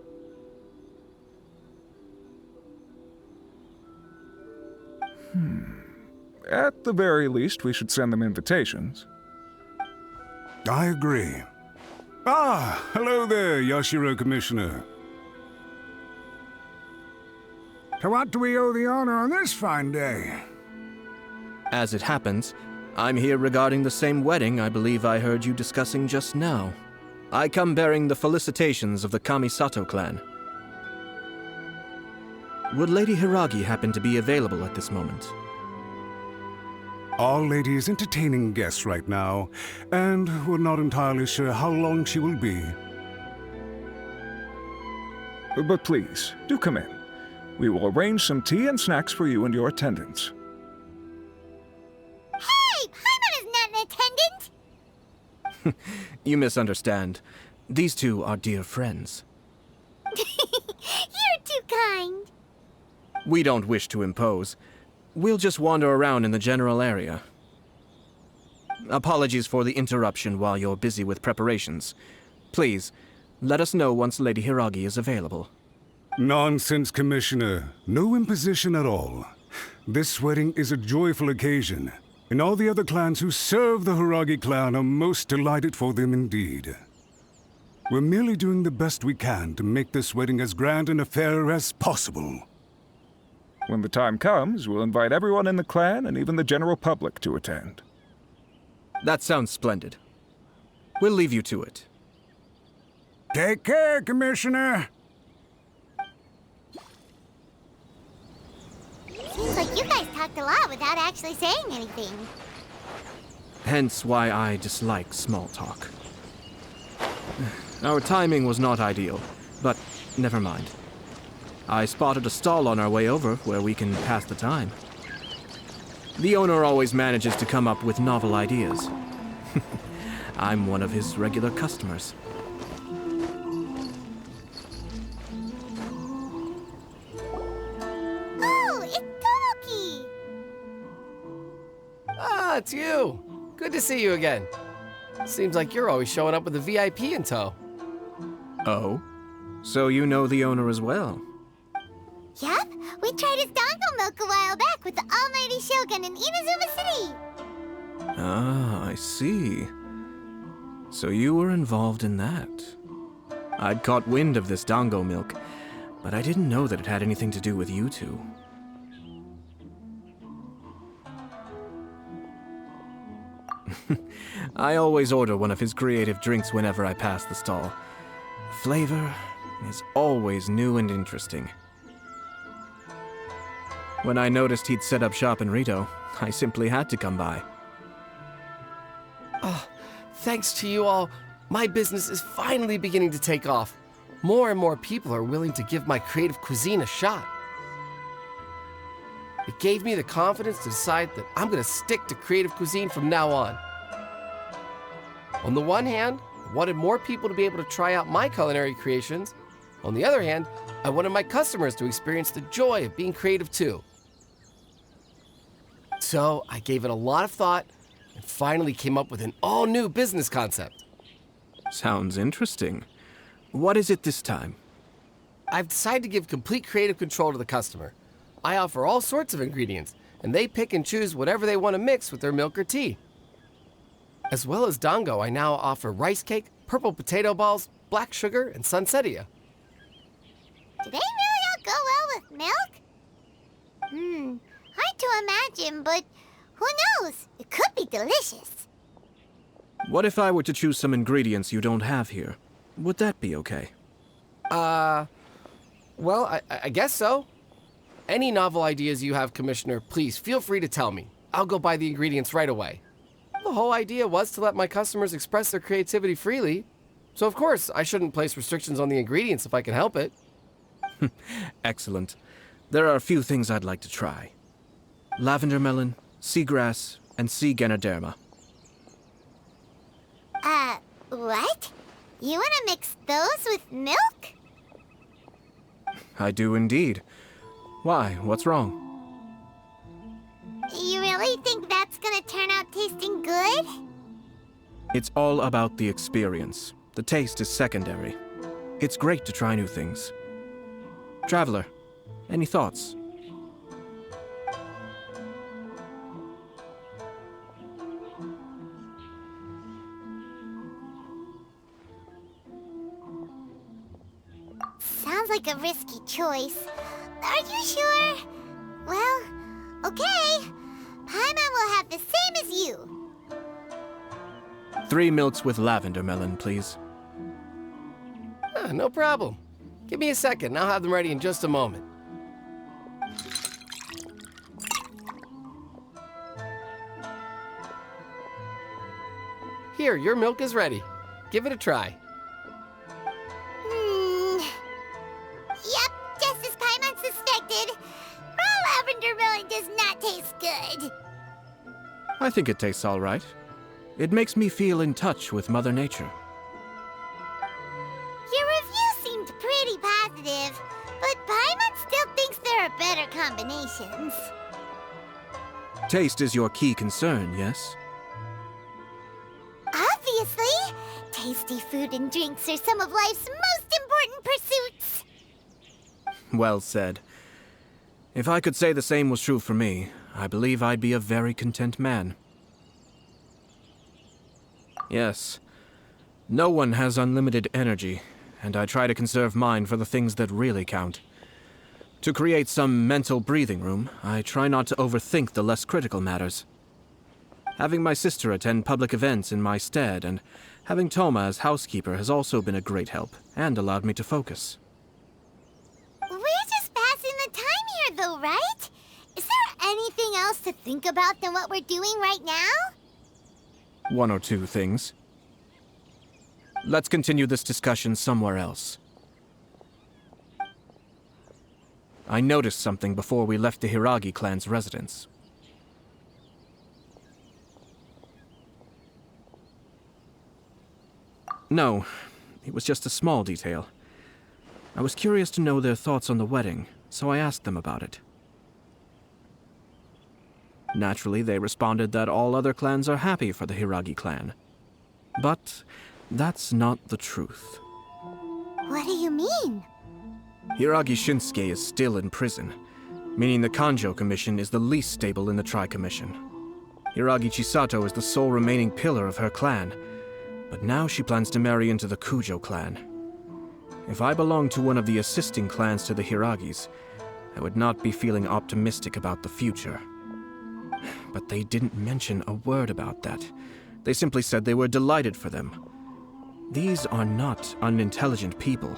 At the very least, we should send them invitations. I agree. Ah, hello there, Yashiro Commissioner. To what do we owe the honor on this fine day? As it happens, I'm here regarding the same wedding I believe I heard you discussing just now. I come bearing the felicitations of the Kamisato clan. Would Lady Hiragi happen to be available at this moment? Our lady is entertaining guests right now, and we're not entirely sure how long she will be. But please, do come in. We will arrange some tea and snacks for you and your attendants. Hey! Paimon is not an attendant! You misunderstand. These two are dear friends. You're too kind. We don't wish to impose. We'll just wander around in the general area. Apologies for the interruption while you're busy with preparations. Please, let us know once Lady Hiragi is available. Nonsense, Commissioner. No imposition at all. This wedding is a joyful occasion, and all the other clans who serve the Hiragi clan are most delighted for them indeed. We're merely doing the best we can to make this wedding as grand an affair as possible. When the time comes, we'll invite everyone in the clan and even the general public to attend. That sounds splendid. We'll leave you to it. Take care, Commissioner. Seems like you guys talked a lot without actually saying anything. Hence why I dislike small talk. Our timing was not ideal, but never mind. I spotted a stall on our way over where we can pass the time. The owner always manages to come up with novel ideas. I'm one of his regular customers. Oh, it's Tomoki! Ah, it's you. Good to see you again. Seems like you're always showing up with a VIP in tow. Oh? So you know the owner as well? Yup, we tried his dango milk a while back with the almighty Shogun in Inazuma City. Ah, I see. So you were involved in that. I'd caught wind of this dango milk, but I didn't know that it had anything to do with you two. I always order one of his creative drinks whenever I pass the stall. Flavor is always new and interesting. When I noticed he'd set up shop in Rito, I simply had to come by. Oh, thanks to you all, my business is finally beginning to take off. More and more people are willing to give my creative cuisine a shot. It gave me the confidence to decide that I'm going to stick to creative cuisine from now on. On the one hand, I wanted more people to be able to try out my culinary creations. On the other hand, I wanted my customers to experience the joy of being creative too. So I gave it a lot of thought and finally came up with an all-new business concept. Sounds interesting. What is it this time? I've decided to give complete creative control to the customer. I offer all sorts of ingredients, and they pick and choose whatever they want to mix with their milk or tea. As well as dango, I now offer rice cake, purple potato balls, black sugar, and sunsettia. Do they really all go well with milk? Hard to imagine, but who knows? It could be delicious. What if I were to choose some ingredients you don't have here? Would that be okay? Well, I guess so. Any novel ideas you have, Commissioner, please feel free to tell me. I'll go buy the ingredients right away. The whole idea was to let my customers express their creativity freely. So of course, I shouldn't place restrictions on the ingredients if I can help it. Excellent. There are a few things I'd like to try. Lavender melon, seagrass, and sea ganoderma. What? You want to mix those with milk? I do indeed. Why? What's wrong? You really think that's gonna turn out tasting good? It's all about the experience. The taste is secondary. It's great to try new things. Traveler, any thoughts? Sounds like a risky choice. Are you sure? Well, okay. Paimon will have the same as you. 3 milks with lavender melon, please. No problem. Give me a second and I'll have them ready in just a moment. Here, your milk is ready. Give it a try. taste good. I think it tastes all right. It makes me feel in touch with Mother Nature. Your review seemed pretty positive, but Paimon still thinks there are better combinations. Taste is your key concern, yes? Obviously! Tasty food and drinks are some of life's most important pursuits. Well said. If I could say the same was true for me, I believe I'd be a very content man. Yes. No one has unlimited energy, and I try to conserve mine for the things that really count. To create some mental breathing room, I try not to overthink the less critical matters. Having my sister attend public events in my stead and having Toma as housekeeper has also been a great help and allowed me to focus. We're just passing the time here though, right? Is there anything else to think about than what we're doing right now? One or two things. Let's continue this discussion somewhere else. I noticed something before we left the Hiragi clan's residence. No, it was just a small detail. I was curious to know their thoughts on the wedding, so I asked them about it. Naturally, they responded that all other clans are happy for the Hiragi clan. But that's not the truth. What do you mean? Hiragi Shinsuke is still in prison, meaning the Kanjo Commission is the least stable in the Tri-Commission. Hiragi Chisato is the sole remaining pillar of her clan, but now she plans to marry into the Kujo clan. If I belonged to one of the assisting clans to the Hiragis, I would not be feeling optimistic about the future. But they didn't mention a word about that. They simply said they were delighted for them. These are not unintelligent people.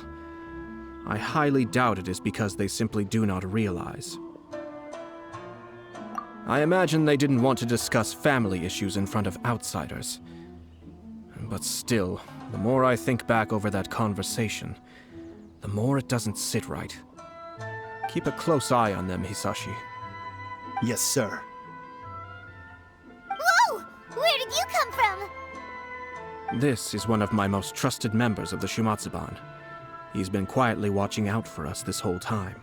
I highly doubt it is because they simply do not realize. I imagine they didn't want to discuss family issues in front of outsiders. But still, the more I think back over that conversation, the more it doesn't sit right. Keep a close eye on them, Hisashi. Yes, sir. Whoa! Where did you come from? This is one of my most trusted members of the Shumatsuban. He's been quietly watching out for us this whole time.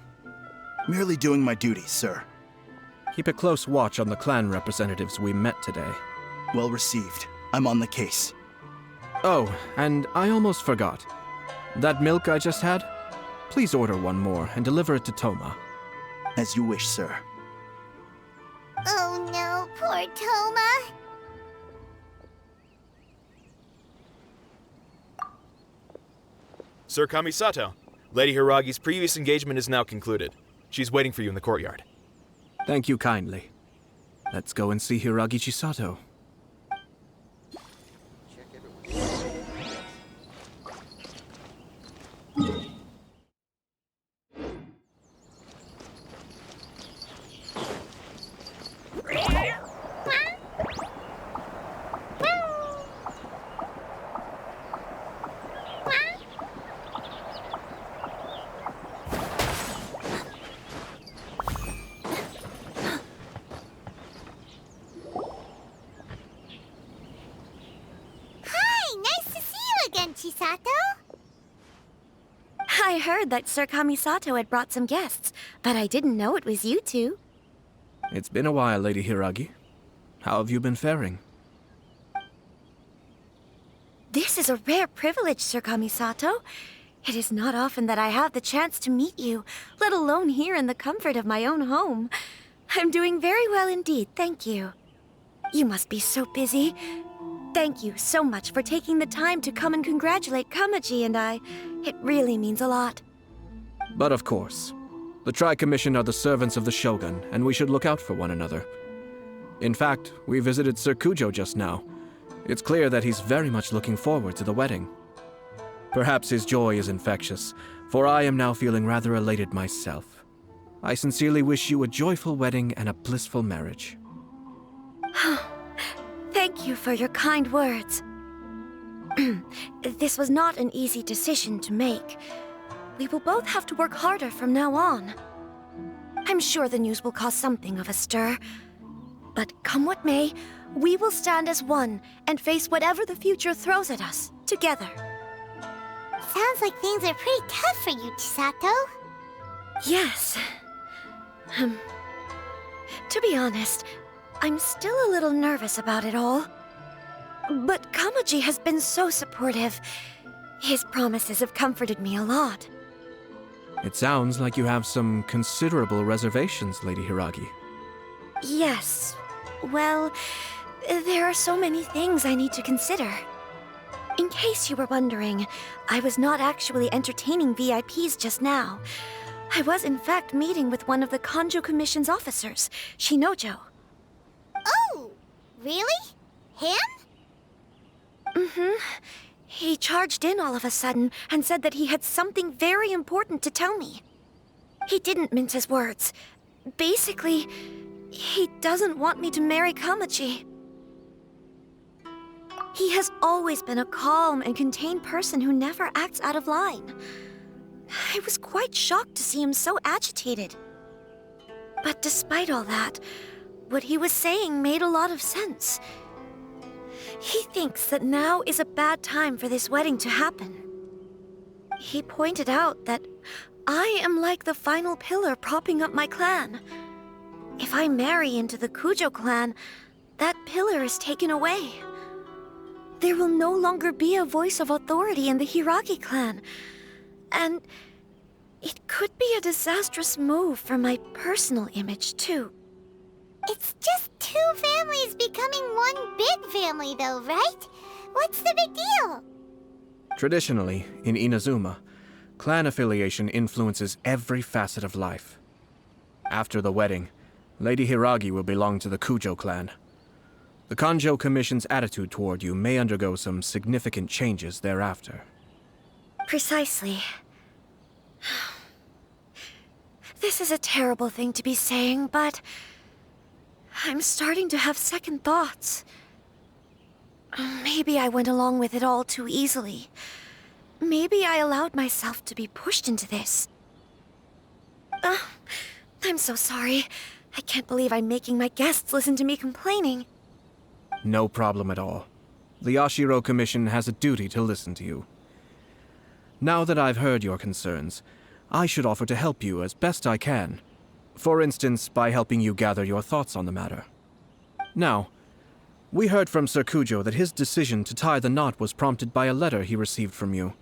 Merely doing my duty, sir. Keep a close watch on the clan representatives we met today. Well received. I'm on the case. Oh, and I almost forgot. That milk I just had? Please order one more and deliver it to Toma. As you wish, sir. Oh no, poor Toma. Sir Kamisato, Lady Hiragi's previous engagement is now concluded. She's waiting for you in the courtyard. Thank you kindly. Let's go and see Hiragi Chisato. Chisato? I heard that Sir Kamisato had brought some guests, but I didn't know it was you two. It's been a while, Lady Hiragi. How have you been faring? This is a rare privilege, Sir Kamisato. It is not often that I have the chance to meet you, let alone here in the comfort of my own home. I'm doing very well indeed, thank you. You must be so busy. Thank you so much for taking the time to come and congratulate Kamaji and I. It really means a lot. But of course. The Tri-Commission are the servants of the Shogun, and we should look out for one another. In fact, we visited Sir Kujo just now. It's clear that he's very much looking forward to the wedding. Perhaps his joy is infectious, for I am now feeling rather elated myself. I sincerely wish you a joyful wedding and a blissful marriage. Thank you for your kind words. This was not an easy decision to make. We will both have to work harder from now on. I'm sure the news will cause something of a stir. But come what may, we will stand as one and face whatever the future throws at us, together. Sounds like things are pretty tough for you, Chisato. Yes. To be honest, I'm still a little nervous about it all. But Kamaji has been so supportive. His promises have comforted me a lot. It sounds like you have some considerable reservations, Lady Hiragi. Yes. Well, there are so many things I need to consider. In case you were wondering, I was not actually entertaining VIPs just now. I was in fact meeting with one of the Kanjo Commission's officers, Shinojo. Oh, really? Him? Mm-hmm. He charged in all of a sudden and said that he had something very important to tell me. He didn't mince his words. Basically, he doesn't want me to marry Kamaji. He has always been a calm and contained person who never acts out of line. I was quite shocked to see him so agitated. But despite all that, what he was saying made a lot of sense. He thinks that now is a bad time for this wedding to happen. He pointed out that I am like the final pillar propping up my clan. If I marry into the Kujo clan, that pillar is taken away. There will no longer be a voice of authority in the Hiragi clan. And it could be a disastrous move for my personal image, too. It's just two families becoming one big family, though, right? What's the big deal? Traditionally, in Inazuma, clan affiliation influences every facet of life. After the wedding, Lady Hiragi will belong to the Kujo clan. The Kanjo Commission's attitude toward you may undergo some significant changes thereafter. Precisely. This is a terrible thing to be saying, but I'm starting to have second thoughts. Maybe I went along with it all too easily. Maybe I allowed myself to be pushed into this. I'm so sorry. I can't believe I'm making my guests listen to me complaining. No problem at all. The Yashiro Commission has a duty to listen to you. Now that I've heard your concerns, I should offer to help you as best I can. For instance, by helping you gather your thoughts on the matter. Now, we heard from Sir Kujo that his decision to tie the knot was prompted by a letter he received from you.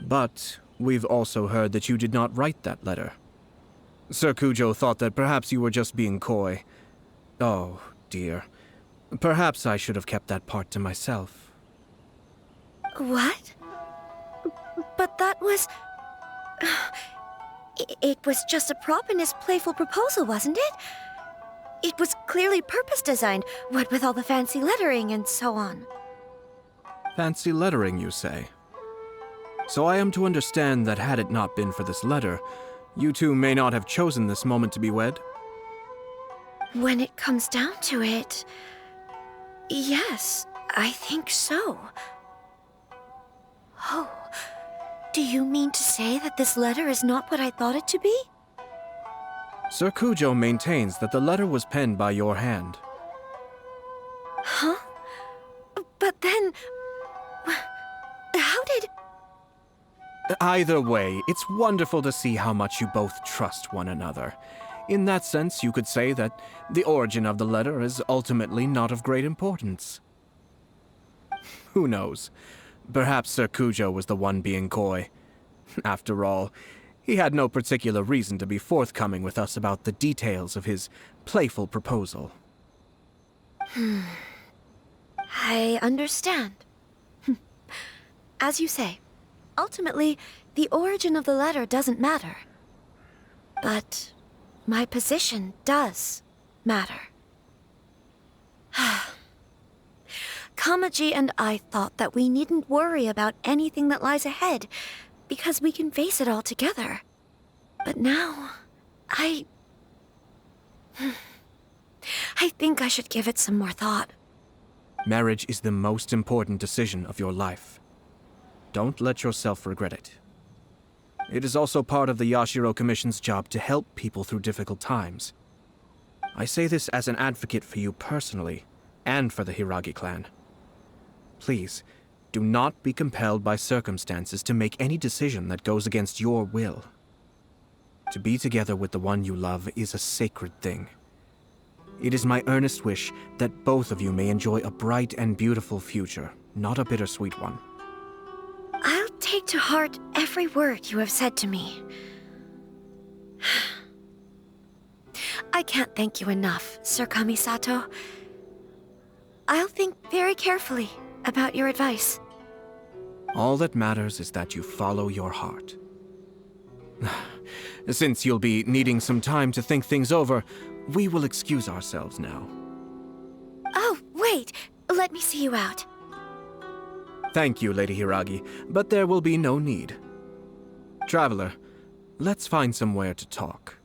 But we've also heard that you did not write that letter. Sir Kujo thought that perhaps you were just being coy. Oh, dear. Perhaps I should have kept that part to myself. What? But that was... It was just a prop in his playful proposal, wasn't it? It was clearly purpose-designed, what with all the fancy lettering and so on. Fancy lettering, you say? So I am to understand that had it not been for this letter, you two may not have chosen this moment to be wed? When it comes down to it... yes, I think so. Oh, do you mean to say that this letter is not what I thought it to be? Sir Kujo maintains that the letter was penned by your hand. Huh? But then... how did... Either way, it's wonderful to see how much you both trust one another. In that sense, you could say that the origin of the letter is ultimately not of great importance. Who knows? Perhaps Sir Kujo was the one being coy. After all, he had no particular reason to be forthcoming with us about the details of his playful proposal. I understand. As you say, ultimately, the origin of the letter doesn't matter. But my position does matter. Kamaji and I thought that we needn't worry about anything that lies ahead, because we can face it all together. But now, I think I should give it some more thought. Marriage is the most important decision of your life. Don't let yourself regret it. It is also part of the Yashiro Commission's job to help people through difficult times. I say this as an advocate for you personally, and for the Hiragi clan. Please, do not be compelled by circumstances to make any decision that goes against your will. To be together with the one you love is a sacred thing. It is my earnest wish that both of you may enjoy a bright and beautiful future, not a bittersweet one. I'll take to heart every word you have said to me. I can't thank you enough, Sir Kamisato. I'll think very carefully about your advice. All that matters is that you follow your heart. Since you'll be needing some time to think things over, we will excuse ourselves now. Oh, wait! Let me see you out. Thank you, Lady Hiragi, but there will be no need. Traveler, let's find somewhere to talk.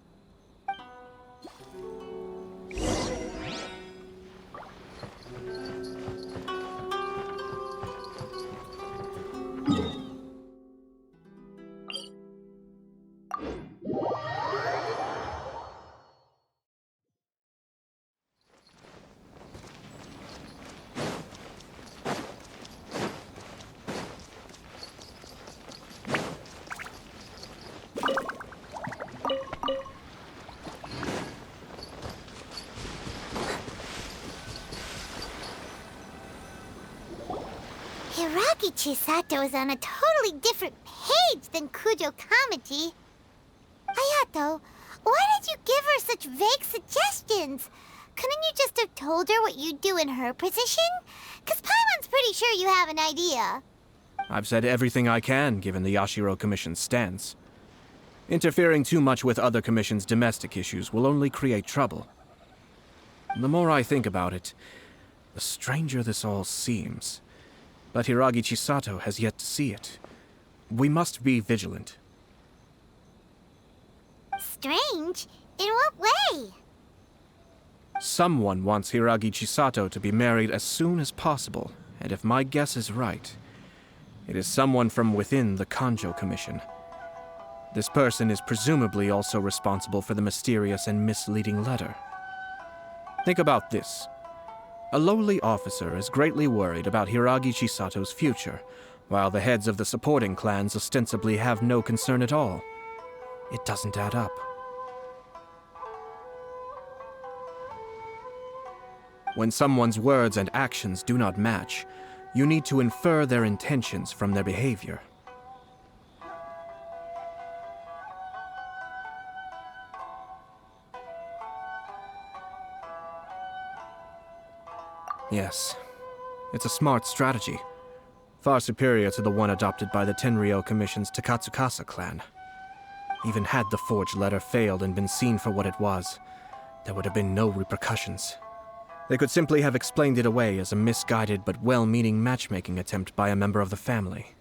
Hiragi Chisato is on a totally different page than Kujo Kamaji. Ayato, why did you give her such vague suggestions? Couldn't you just have told her what you'd do in her position? 'Cause Paimon's pretty sure you have an idea. I've said everything I can, given the Yashiro Commission's stance. Interfering too much with other commissions' domestic issues will only create trouble. The more I think about it, the stranger this all seems. But Hiragi Chisato has yet to see it. We must be vigilant. Strange? In what way? Someone wants Hiragi Chisato to be married as soon as possible, and if my guess is right, it is someone from within the Kanjo Commission. This person is presumably also responsible for the mysterious and misleading letter. Think about this. A lowly officer is greatly worried about Hiragi Chisato's future, while the heads of the supporting clans ostensibly have no concern at all. It doesn't add up. When someone's words and actions do not match, you need to infer their intentions from their behavior. Yes, it's a smart strategy. Far superior to the one adopted by the Tenryou Commission's Takatsukasa clan. Even had the forged letter failed and been seen for what it was, there would have been no repercussions. They could simply have explained it away as a misguided but well-meaning matchmaking attempt by a member of the family.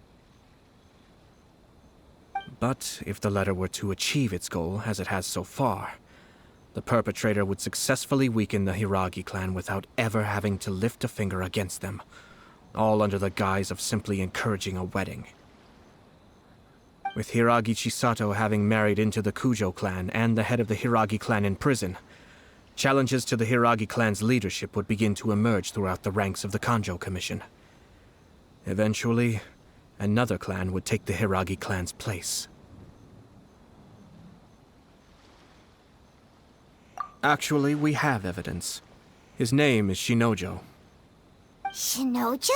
But if the letter were to achieve its goal, as it has so far, the perpetrator would successfully weaken the Hiragi clan without ever having to lift a finger against them, all under the guise of simply encouraging a wedding. With Hiragi Chisato having married into the Kujo clan and the head of the Hiragi clan in prison, challenges to the Hiragi clan's leadership would begin to emerge throughout the ranks of the Kanjo Commission. Eventually, another clan would take the Hiragi clan's place. Actually, we have evidence. His name is Shinojo. Shinojo?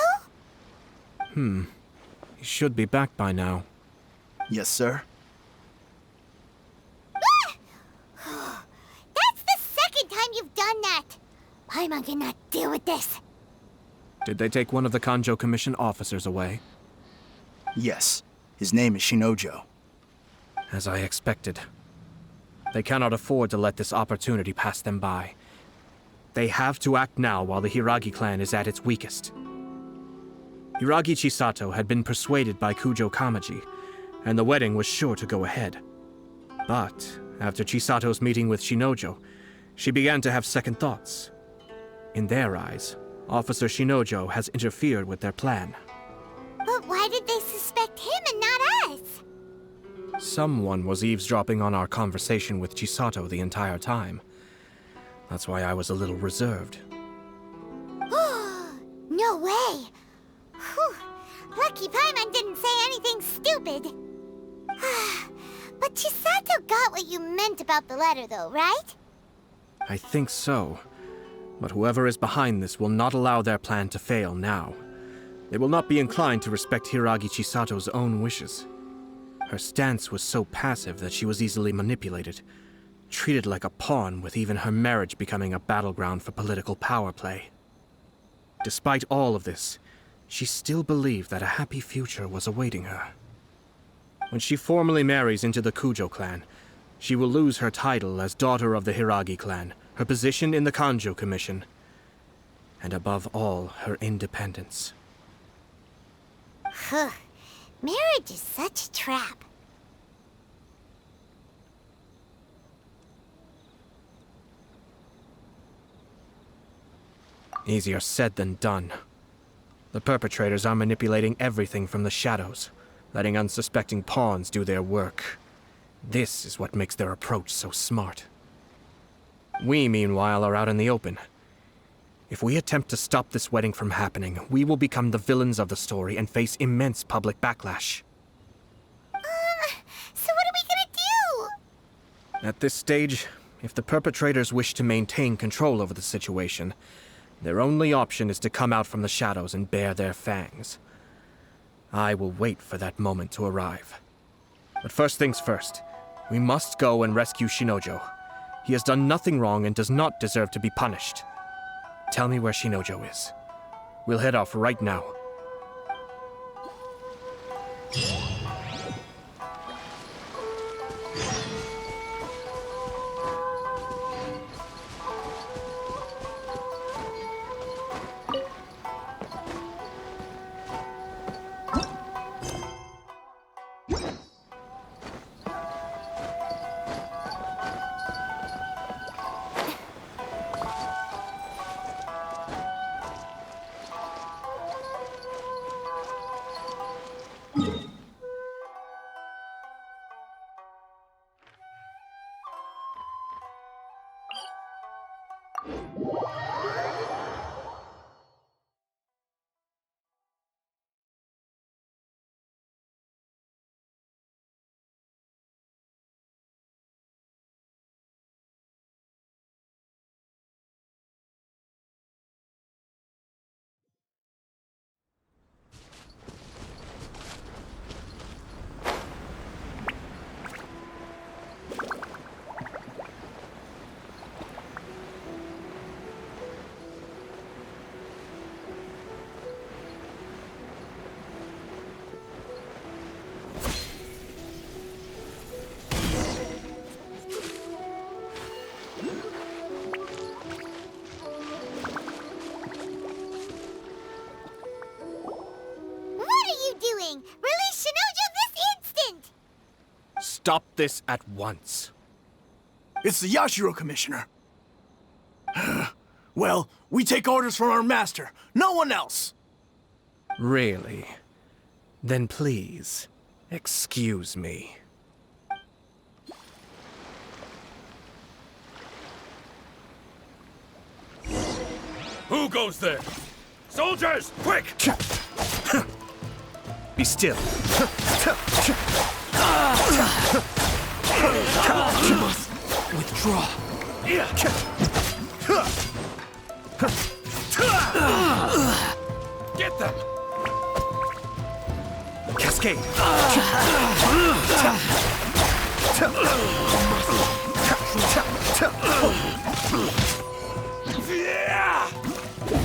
He should be back by now. Yes, sir. That's the second time you've done that! Paimon cannot deal with this. Did they take one of the Kanjo Commission officers away? Yes. His name is Shinojo. As I expected. They cannot afford to let this opportunity pass them by. They have to act now while the Hiragi clan is at its weakest. Hiragi Chisato had been persuaded by Kujo Kamaji, and the wedding was sure to go ahead. But after Chisato's meeting with Shinojo, she began to have second thoughts. In their eyes, Officer Shinojo has interfered with their plan. But why did they suspect him and not us? someone was eavesdropping on our conversation with Chisato the entire time. That's why I was a little reserved. No way! Whew. Lucky Paimon didn't say anything stupid. But Chisato got what you meant about the letter, though, right? I think so. But whoever is behind this will not allow their plan to fail now. They will not be inclined to respect Hiragi Chisato's own wishes. Her stance was so passive that she was easily manipulated, treated like a pawn, with even her marriage becoming a battleground for political power play. Despite all of this, she still believed that a happy future was awaiting her. When she formally marries into the Kujo clan, she will lose her title as daughter of the Hiragi clan, her position in the Kanjo Commission, and above all, her independence. Marriage is such a trap. Easier said than done. The perpetrators are manipulating everything from the shadows, letting unsuspecting pawns do their work. This is what makes their approach so smart. We, meanwhile, are out in the open. If we attempt to stop this wedding from happening, we will become the villains of the story and face immense public backlash. So what are we gonna do? At this stage, if the perpetrators wish to maintain control over the situation, their only option is to come out from the shadows and bare their fangs. I will wait for that moment to arrive. But first things first, we must go and rescue Shinojo. He has done nothing wrong and does not deserve to be punished. Tell me where Shinojo is. We'll head off right now. Release Shinojo this instant! Stop this at once. It's the Yashiro Commissioner. Well, we take orders from our master, no one else. Really? Then please, excuse me. Who goes there? Soldiers, quick! Be still. You must withdraw. Get them! Cascade!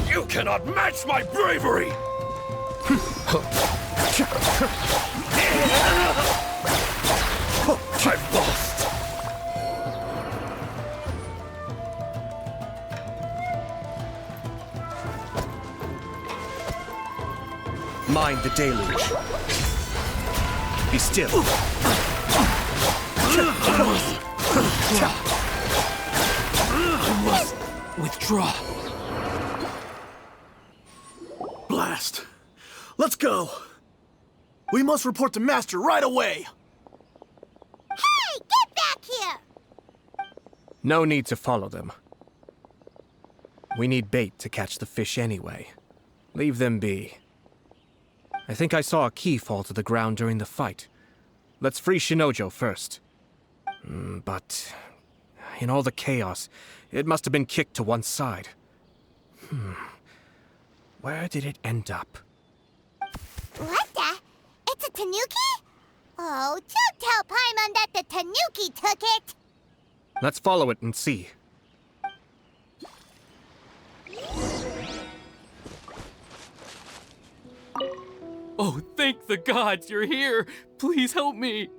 You cannot match my bravery! I've lost! Mind the deluge. Be still. I must withdraw. Blast. Let's go. We must report to Master right away. No need to follow them. We need bait to catch the fish anyway. Leave them be. I think I saw a key fall to the ground during the fight. Let's free Shinojo first. But in all the chaos, it must have been kicked to one side. Where did it end up? What the? It's a tanuki? Oh, don't tell Paimon that the tanuki took it! Let's follow it and see. Oh, thank the gods you're here! Please help me!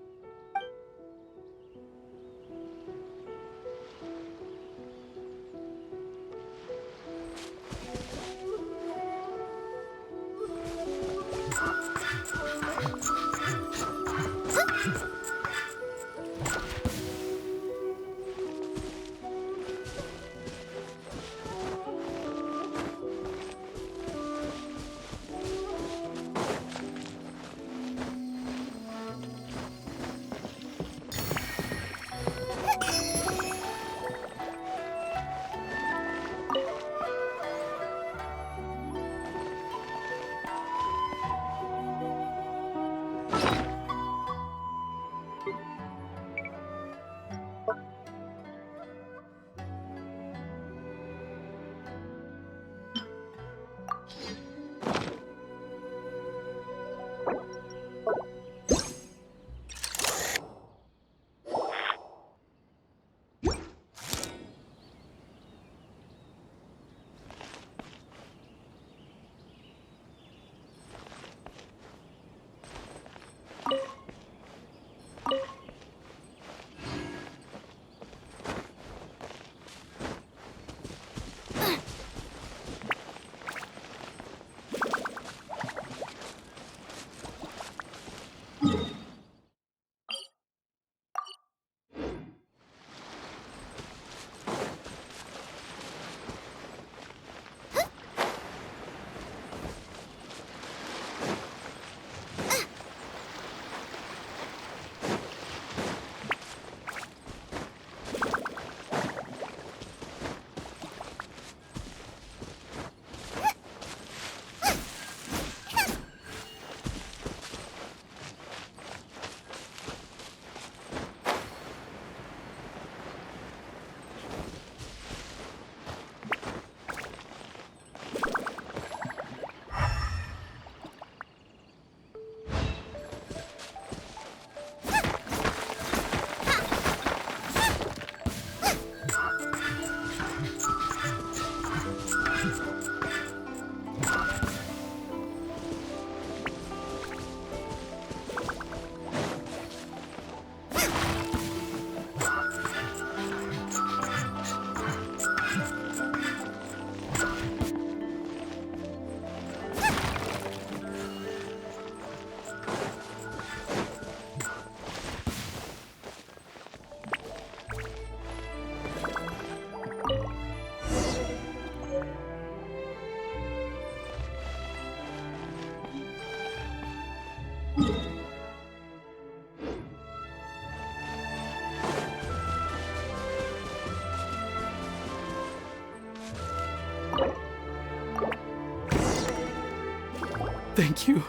Thank you.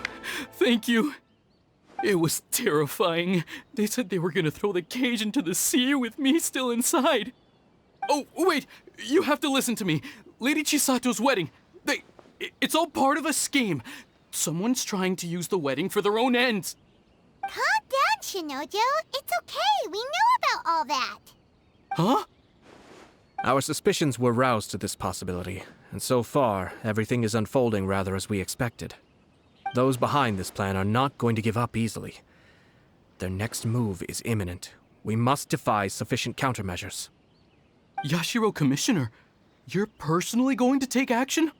Thank you. It was terrifying. They said they were gonna throw the cage into the sea with me still inside. Oh, wait! You have to listen to me. Lady Chisato's wedding. It's all part of a scheme. Someone's trying to use the wedding for their own ends. Calm down, Shinojo. It's okay. We know about all that. Huh? Our suspicions were roused to this possibility, and so far, everything is unfolding rather as we expected. Those behind this plan are not going to give up easily. Their next move is imminent. We must devise sufficient countermeasures. Yashiro Commissioner, you're personally going to take action?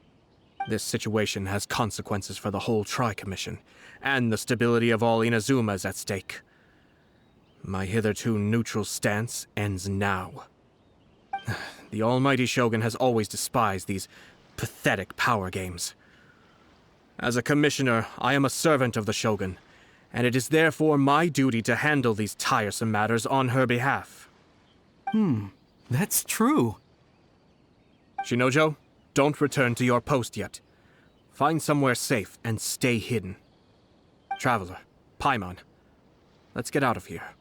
This situation has consequences for the whole Tri-Commission, and the stability of all Inazuma is at stake. My hitherto neutral stance ends now. The almighty Shogun has always despised these pathetic power games. As a commissioner, I am a servant of the Shogun, and it is therefore my duty to handle these tiresome matters on her behalf. That's true. Shinojo, don't return to your post yet. Find somewhere safe and stay hidden. Traveler, Paimon, let's get out of here.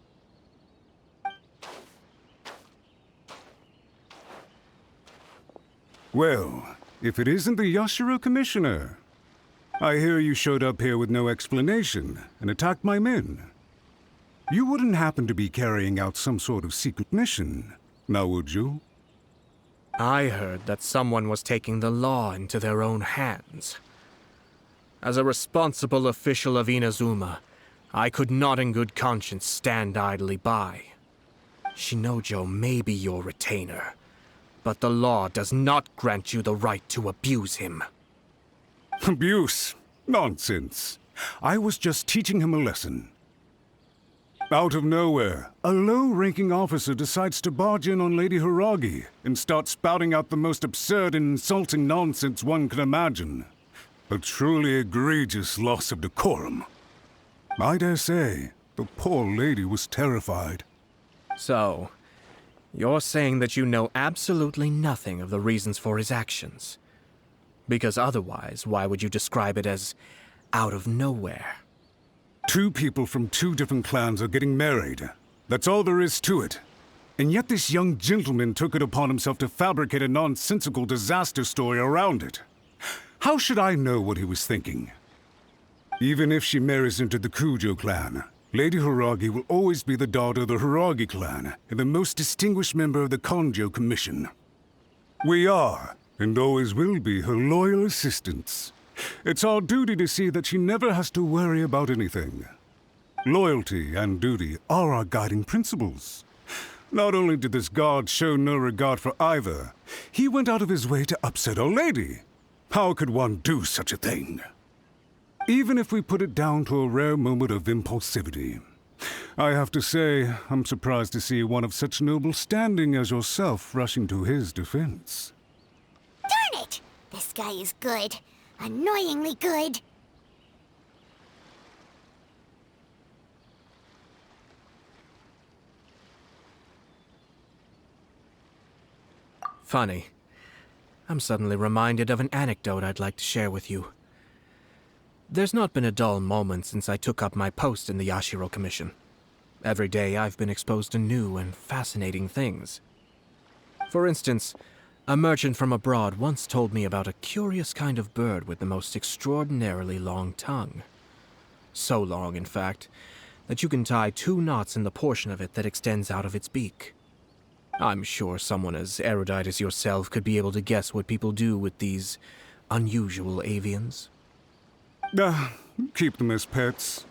Well, if it isn't the Yashiro Commissioner. I hear you showed up here with no explanation and attacked my men. You wouldn't happen to be carrying out some sort of secret mission, now would you? I heard that someone was taking the law into their own hands. As a responsible official of Inazuma, I could not in good conscience stand idly by. Shinojo may be your retainer, but the law does not grant you the right to abuse him. Abuse? Nonsense. I was just teaching him a lesson. Out of nowhere, a low-ranking officer decides to barge in on Lady Hiragi and start spouting out the most absurd and insulting nonsense one can imagine. A truly egregious loss of decorum. I dare say, the poor lady was terrified. So, you're saying that you know absolutely nothing of the reasons for his actions? Because otherwise, why would you describe it as out of nowhere? Two people from two different clans are getting married. That's all there is to it. And yet this young gentleman took it upon himself to fabricate a nonsensical disaster story around it. How should I know what he was thinking? Even if she marries into the Kujo clan, Lady Hiragi will always be the daughter of the Hiragi clan and the most distinguished member of the Kanjo Commission. We are, and always will be, her loyal assistants. It's our duty to see that she never has to worry about anything. Loyalty and duty are our guiding principles. Not only did this guard show no regard for either, he went out of his way to upset our lady. How could one do such a thing? Even if we put it down to a rare moment of impulsivity. I have to say, I'm surprised to see one of such noble standing as yourself rushing to his defense. Darn it! This guy is good. Annoyingly good. Funny. I'm suddenly reminded of an anecdote I'd like to share with you. There's not been a dull moment since I took up my post in the Yashiro Commission. Every day I've been exposed to new and fascinating things. For instance, a merchant from abroad once told me about a curious kind of bird with the most extraordinarily long tongue. So long, in fact, that you can tie 2 knots in the portion of it that extends out of its beak. I'm sure someone as erudite as yourself could be able to guess what people do with these unusual avians. Keep them as pets.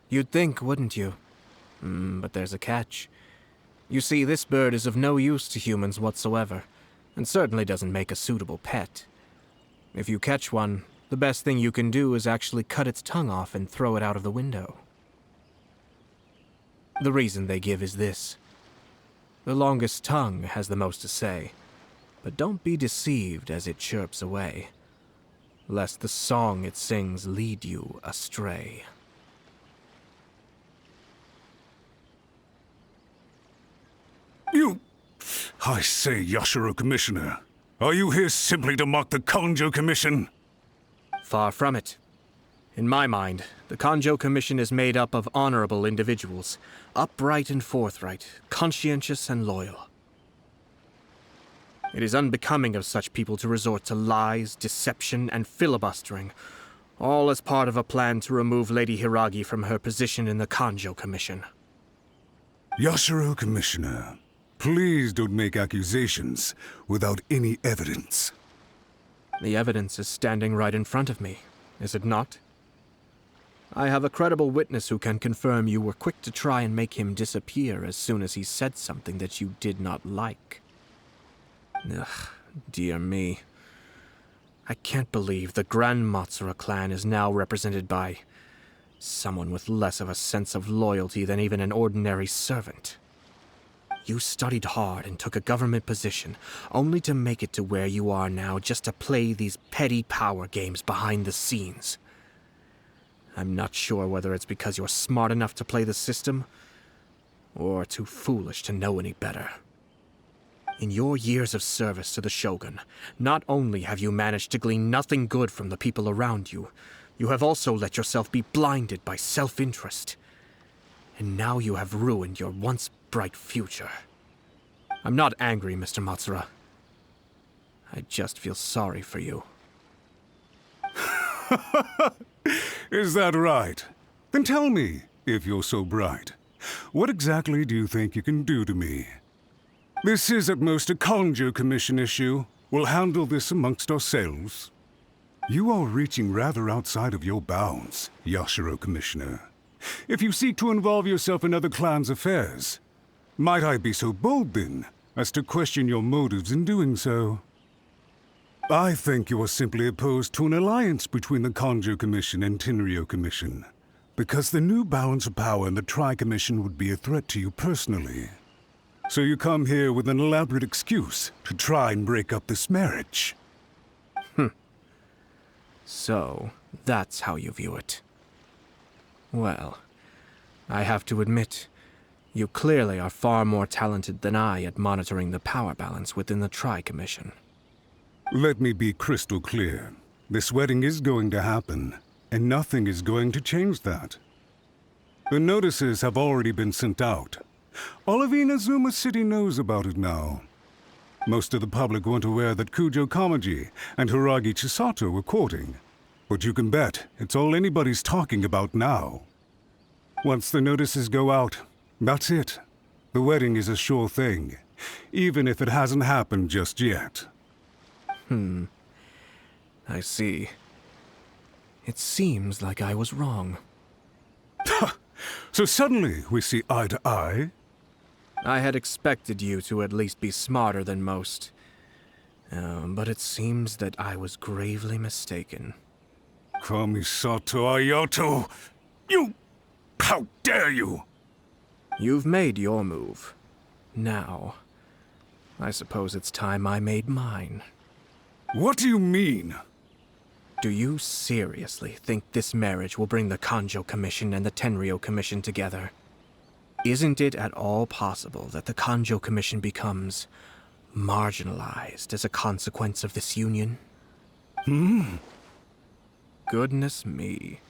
You'd think, wouldn't you? But there's a catch. You see, this bird is of no use to humans whatsoever, and certainly doesn't make a suitable pet. If you catch one, the best thing you can do is actually cut its tongue off and throw it out of the window. The reason they give is this. The longest tongue has the most to say, but don't be deceived as it chirps away, lest the song it sings lead you astray. I say, Yashiro Commissioner, are you here simply to mock the Kanjo Commission? Far from it. In my mind, the Kanjo Commission is made up of honorable individuals, upright and forthright, conscientious and loyal. It is unbecoming of such people to resort to lies, deception, and filibustering, all as part of a plan to remove Lady Hiragi from her position in the Kanjo Commission. Yashiro Commissioner, please don't make accusations without any evidence. The evidence is standing right in front of me, is it not? I have a credible witness who can confirm you were quick to try and make him disappear as soon as he said something that you did not like. Ugh, dear me. I can't believe the Grand Matsura clan is now represented by someone with less of a sense of loyalty than even an ordinary servant. You studied hard and took a government position, only to make it to where you are now just to play these petty power games behind the scenes. I'm not sure whether it's because you're smart enough to play the system, or too foolish to know any better. In your years of service to the Shogun, not only have you managed to glean nothing good from the people around you, you have also let yourself be blinded by self-interest. And now you have ruined your once bright future. I'm not angry, Mr. Matsura. I just feel sorry for you. Is that right? Then tell me, if you're so bright, what exactly do you think you can do to me? This is at most a Kanjo Commission issue. We'll handle this amongst ourselves. You are reaching rather outside of your bounds, Yashiro Commissioner. If you seek to involve yourself in other clans' affairs, might I be so bold, then, as to question your motives in doing so? I think you are simply opposed to an alliance between the Kanjo Commission and Tenryo Commission, because the new balance of power in the Tri-Commission would be a threat to you personally. So you come here with an elaborate excuse to try and break up this marriage. So, that's how you view it. Well, I have to admit, you clearly are far more talented than I at monitoring the power balance within the Tri-Commission. Let me be crystal clear. This wedding is going to happen, and nothing is going to change that. The notices have already been sent out. All of Inazuma City knows about it now. Most of the public weren't aware that Kujo Kamaji and Hiragi Chisato were courting, but you can bet it's all anybody's talking about now. Once the notices go out, that's it. The wedding is a sure thing, even if it hasn't happened just yet. I see. It seems like I was wrong. So suddenly we see eye to eye? I had expected you to at least be smarter than most. But it seems that I was gravely mistaken. Kamisato Ayato! You... How dare you! You've made your move. Now, I suppose it's time I made mine. What do you mean? Do you seriously think this marriage will bring the Kanjo Commission and the Tenryo Commission together? Isn't it at all possible that the Kanjo Commission becomes marginalized as a consequence of this union? Goodness me.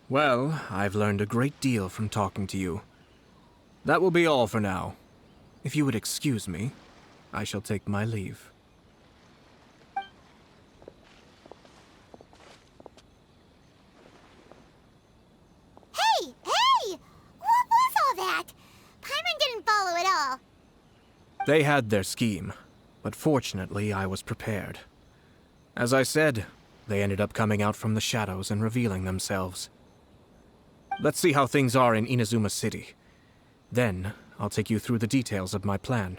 Well, I've learned a great deal from talking to you. That will be all for now. If you would excuse me, I shall take my leave. Hey! What was all that? Paimon didn't follow at all. They had their scheme, but fortunately I was prepared. As I said, they ended up coming out from the shadows and revealing themselves. Let's see how things are in Inazuma City. Then, I'll take you through the details of my plan.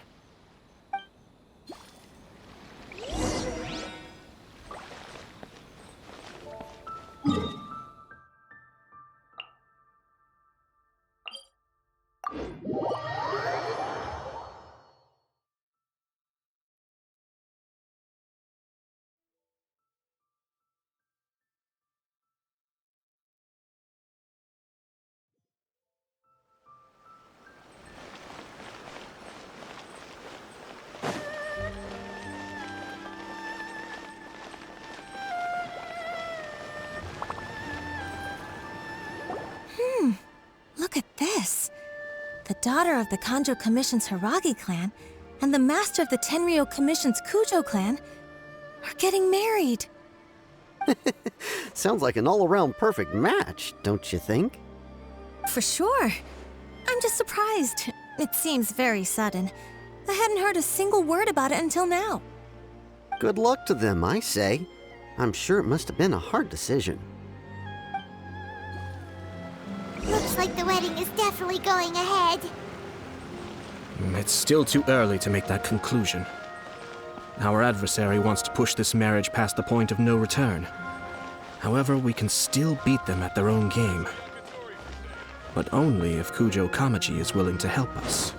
Look at this. The daughter of the Kanjo Commission's Hiragi clan and the master of the Tenryo Commission's Kujo clan are getting married. Sounds like an all-around perfect match, don't you think? For sure. I'm just surprised. It seems very sudden. I hadn't heard a single word about it until now. Good luck to them, I say. I'm sure it must have been a hard decision. Looks like the wedding is definitely going ahead. It's still too early to make that conclusion. Our adversary wants to push this marriage past the point of no return. However, we can still beat them at their own game. But only if Kujo Kamaji is willing to help us.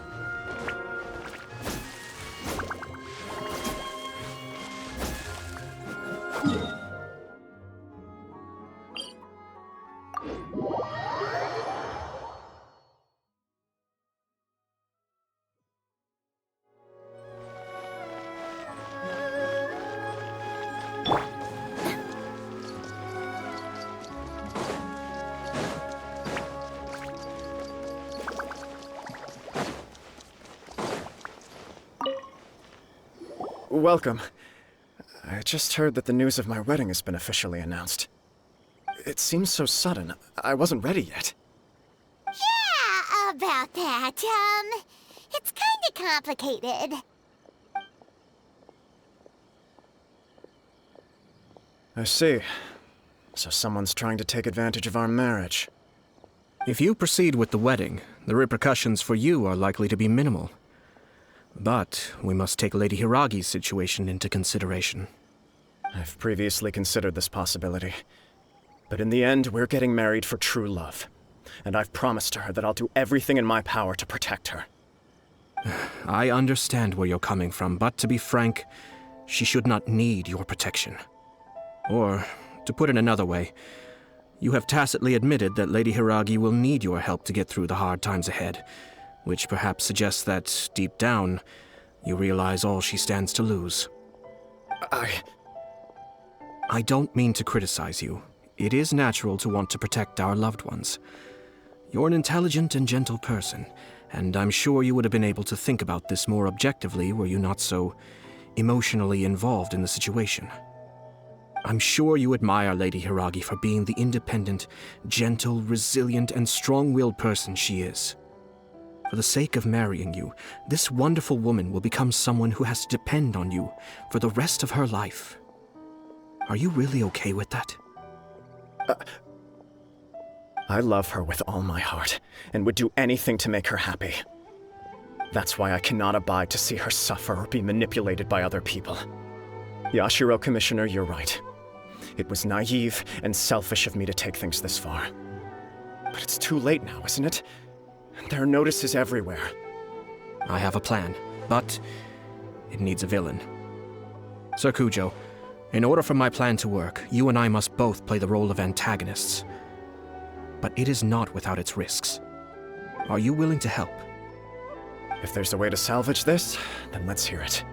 Welcome. I just heard that the news of my wedding has been officially announced. It seems so sudden. I wasn't ready yet. Yeah, about that. It's kinda complicated. I see. So someone's trying to take advantage of our marriage. If you proceed with the wedding, the repercussions for you are likely to be minimal. But we must take Lady Hiragi's situation into consideration. I've previously considered this possibility. But in the end, we're getting married for true love. And I've promised her that I'll do everything in my power to protect her. I understand where you're coming from, but to be frank, she should not need your protection. Or, to put it another way, you have tacitly admitted that Lady Hiragi will need your help to get through the hard times ahead, which perhaps suggests that, deep down, you realize all she stands to lose. I don't mean to criticize you. It is natural to want to protect our loved ones. You're an intelligent and gentle person, and I'm sure you would have been able to think about this more objectively were you not so emotionally involved in the situation. I'm sure you admire Lady Hiragi for being the independent, gentle, resilient, and strong-willed person she is. For the sake of marrying you, this wonderful woman will become someone who has to depend on you for the rest of her life. Are you really okay with that? I love her with all my heart, and would do anything to make her happy. That's why I cannot abide to see her suffer or be manipulated by other people. Yashiro, Commissioner, you're right. It was naive and selfish of me to take things this far. But it's too late now, isn't it? There are notices everywhere. I have a plan, but it needs a villain. Sir Kujo, in order for my plan to work, you and I must both play the role of antagonists. But it is not without its risks. Are you willing to help? If there's a way to salvage this, then let's hear it.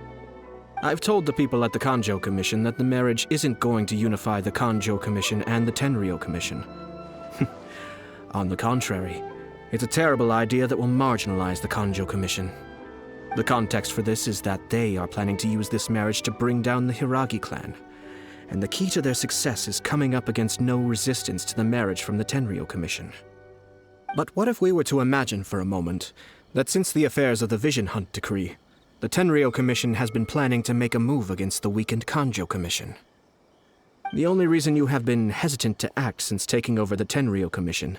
I've told the people at the Kanjo Commission that the marriage isn't going to unify the Kanjo Commission and the Tenryou Commission. On the contrary, it's a terrible idea that will marginalize the Kanjo Commission. The context for this is that they are planning to use this marriage to bring down the Hiragi clan, and the key to their success is coming up against no resistance to the marriage from the Tenryou Commission. But what if we were to imagine for a moment that since the affairs of the Vision Hunt Decree, the Tenryou Commission has been planning to make a move against the weakened Kanjo Commission? The only reason you have been hesitant to act since taking over the Tenryou Commission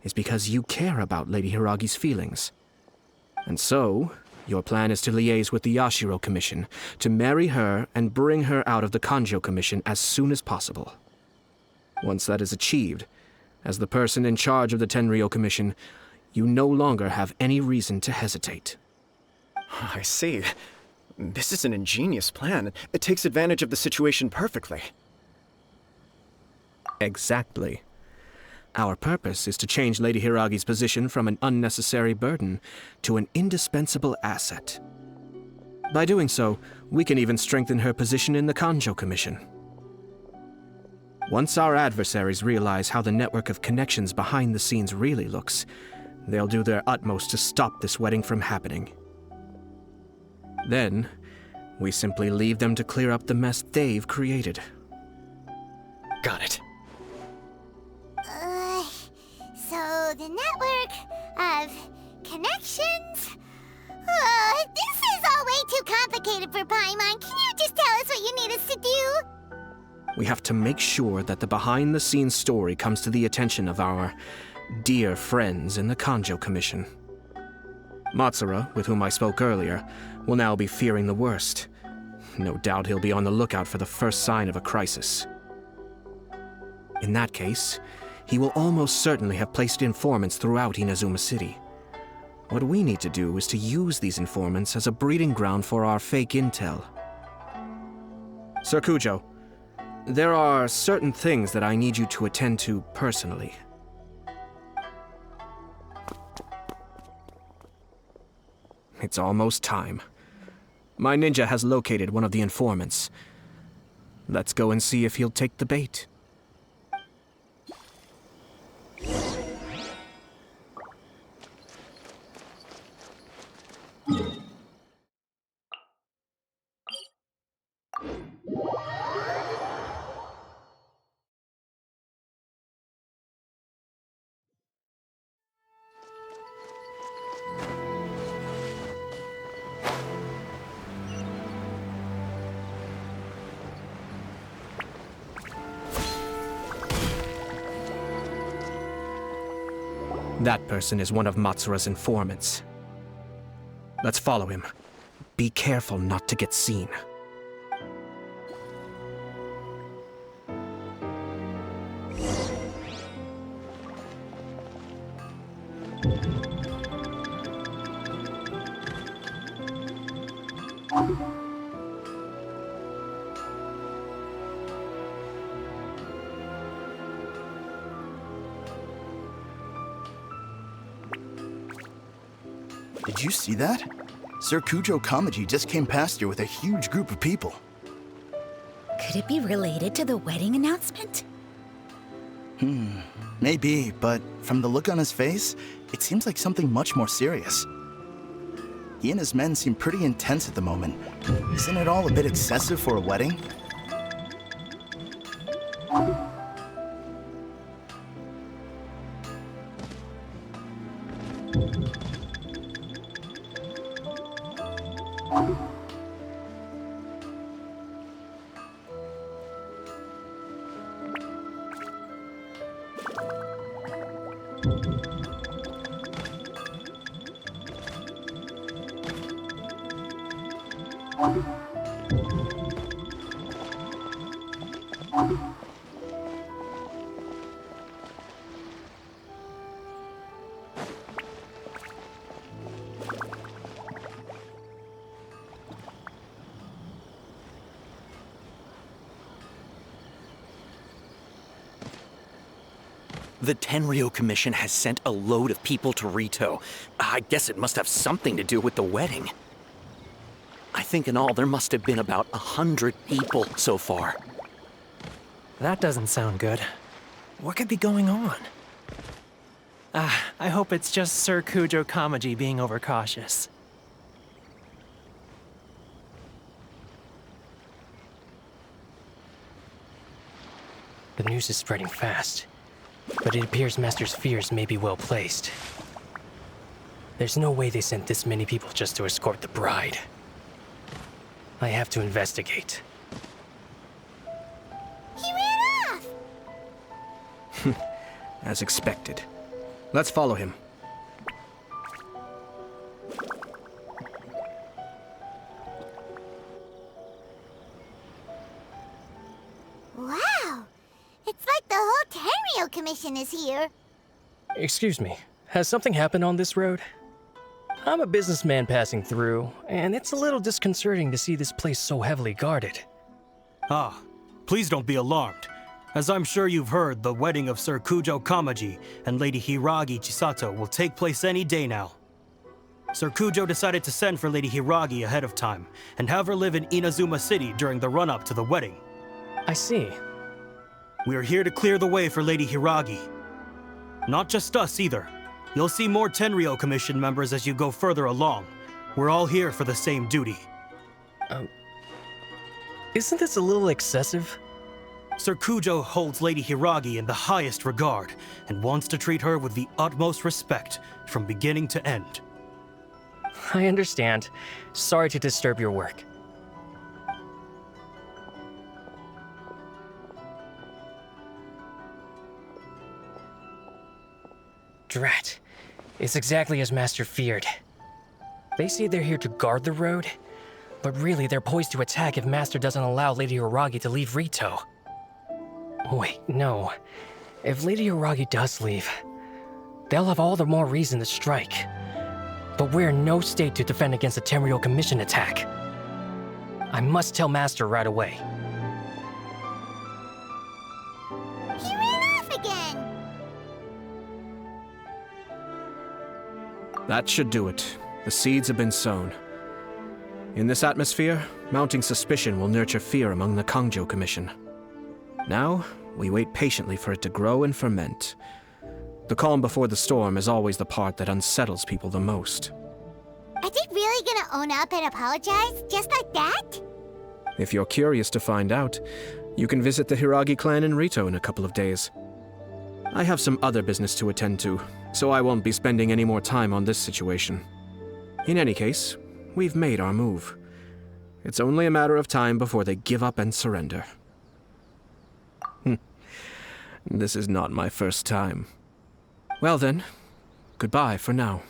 is because you care about Lady Hiragi's feelings. And so, your plan is to liaise with the Yashiro Commission, to marry her and bring her out of the Kanjo Commission as soon as possible. Once that is achieved, as the person in charge of the Tenryou Commission, you no longer have any reason to hesitate. I see. This is an ingenious plan. It takes advantage of the situation perfectly. Exactly. Our purpose is to change Lady Hiragi's position from an unnecessary burden to an indispensable asset. By doing so, we can even strengthen her position in the Kanjo Commission. Once our adversaries realize how the network of connections behind the scenes really looks, they'll do their utmost to stop this wedding from happening. Then, we simply leave them to clear up the mess they've created. Got it. So the network of connections? This is all way too complicated for Paimon. Can you just tell us what you need us to do? We have to make sure that the behind-the-scenes story comes to the attention of our dear friends in the Kanjo Commission. Matsura, with whom I spoke earlier, will now be fearing the worst. No doubt he'll be on the lookout for the first sign of a crisis. In that case, he will almost certainly have placed informants throughout Inazuma City. What we need to do is to use these informants as a breeding ground for our fake intel. Sir Kujo, there are certain things that I need you to attend to personally. It's almost time. My ninja has located one of the informants. Let's go and see if he'll take the bait. That person is one of Matsura's informants. Let's follow him. Be careful not to get seen. Did you see that? Sir Kujo Kamaji just came past here with a huge group of people. Could it be related to the wedding announcement? Maybe, but from the look on his face, it seems like something much more serious. He and his men seem pretty intense at the moment. Isn't it all a bit excessive for a wedding? The Tenryo Commission has sent a load of people to Rito. I guess it must have something to do with the wedding. I think in all there must have been about 100 people so far. That doesn't sound good. What could be going on? I hope it's just Sir Kujo Kamaji being overcautious. The news is spreading fast, but it appears Master's fears may be well placed. There's no way they sent this many people just to escort the bride. I have to investigate. He ran off! As expected. Let's follow him. Wow! It's like the whole Tenryo Commission is here. Excuse me, has something happened on this road? I'm a businessman passing through, and it's a little disconcerting to see this place so heavily guarded. Ah, please don't be alarmed. As I'm sure you've heard, the wedding of Sir Kujo Kamaji and Lady Hiragi Chisato will take place any day now. Sir Kujo decided to send for Lady Hiragi ahead of time, and have her live in Inazuma City during the run-up to the wedding. I see. We are here to clear the way for Lady Hiragi. Not just us either. You'll see more Tenryo Commission members as you go further along. We're all here for the same duty. Isn't this a little excessive? Sir Kujo holds Lady Hiragi in the highest regard and wants to treat her with the utmost respect from beginning to end. I understand. Sorry to disturb your work. Drat. It's exactly as Master feared. They say they're here to guard the road, but really they're poised to attack if Master doesn't allow Lady Hiragi to leave Rito. Wait, no. If Lady Hiragi does leave, they'll have all the more reason to strike. But we're in no state to defend against a Tenryo Commission attack. I must tell Master right away. He ran off again! That should do it. The seeds have been sown. In this atmosphere, mounting suspicion will nurture fear among the Kangjo Commission. Now, we wait patiently for it to grow and ferment. The calm before the storm is always the part that unsettles people the most. Are they really gonna own up and apologize, just like that? If you're curious to find out, you can visit the Hiragi clan in Rito in a couple of days. I have some other business to attend to, so I won't be spending any more time on this situation. In any case, we've made our move. It's only a matter of time before they give up and surrender. This is not my first time. Well then, goodbye for now.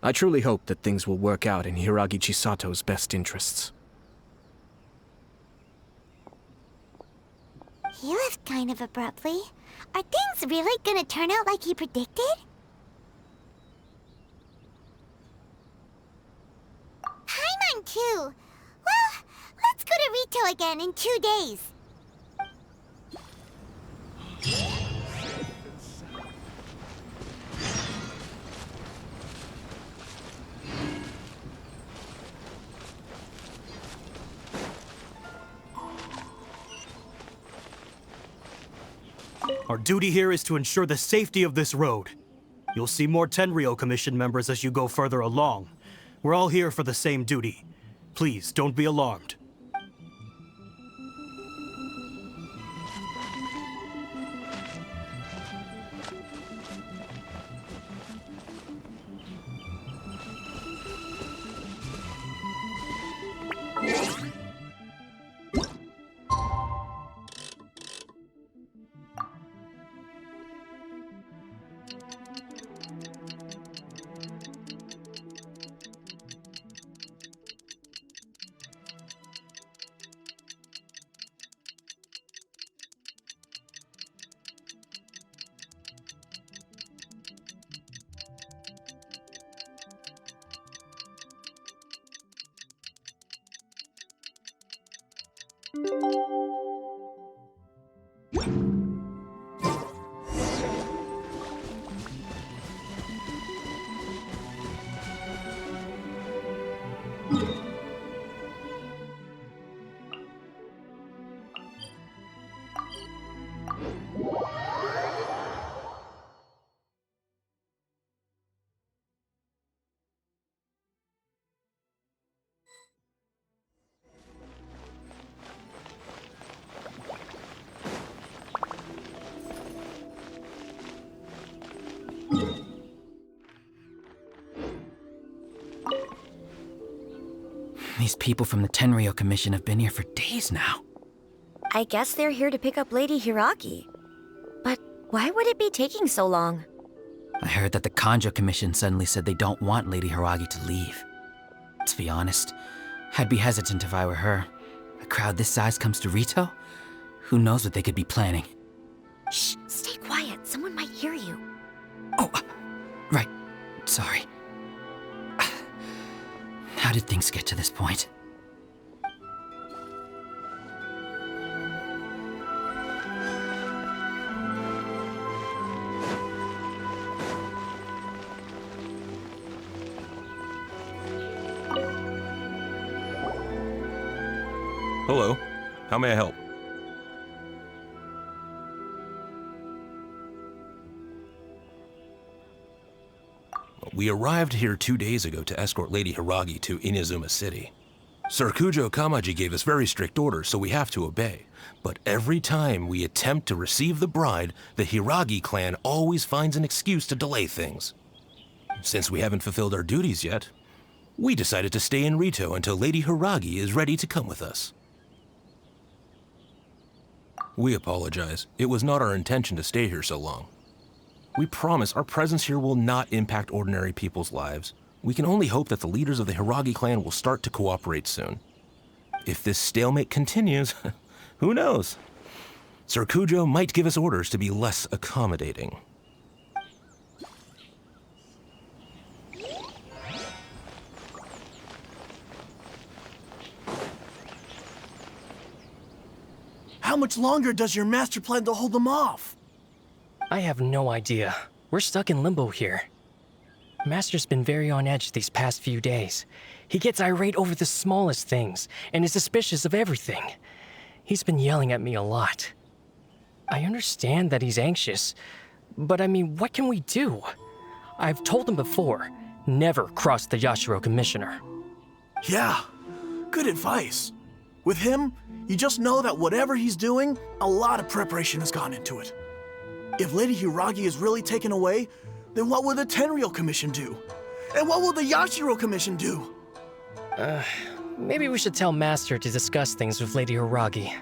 I truly hope that things will work out in Hiragi Chisato's best interests. He left kind of abruptly. Are things really gonna turn out like he predicted? Paimon too. Well, let's go to Rito again in 2 days. Our duty here is to ensure the safety of this road. You'll see more Tenryou Commission members as you go further along. We're all here for the same duty. Please, don't be alarmed. These people from the Tenryou Commission have been here for days now. I guess they're here to pick up Lady Hiragi. But why would it be taking so long? I heard that the Kanjo Commission suddenly said they don't want Lady Hiragi to leave. To be honest, I'd be hesitant if I were her. A crowd this size comes to Rito? Who knows what they could be planning? Shh, stay quiet. Someone might hear you. Right. Sorry. How did things get to this point? Hello. How may I help? We arrived here 2 days ago to escort Lady Hiragi to Inazuma City. Sir Kujo Kamaji gave us very strict orders, so we have to obey. But every time we attempt to receive the bride, the Hiragi clan always finds an excuse to delay things. Since we haven't fulfilled our duties yet, we decided to stay in Rito until Lady Hiragi is ready to come with us. We apologize. It was not our intention to stay here so long. We promise our presence here will not impact ordinary people's lives. We can only hope that the leaders of the Hiragi clan will start to cooperate soon. If this stalemate continues, who knows? Sir Kujo might give us orders to be less accommodating. How much longer does your master plan to hold them off? I have no idea. We're stuck in limbo here. Master's been very on edge these past few days. He gets irate over the smallest things and is suspicious of everything. He's been yelling at me a lot. I understand that he's anxious, but I mean, what can we do? I've told him before, never cross the Yashiro Commissioner. Yeah, good advice. With him, you just know that whatever he's doing, a lot of preparation has gone into it. If Lady Hiragi is really taken away, then what will the Tenryou Commission do? And what will the Yashiro Commission do? Maybe we should tell Master to discuss things with Lady Hiragi.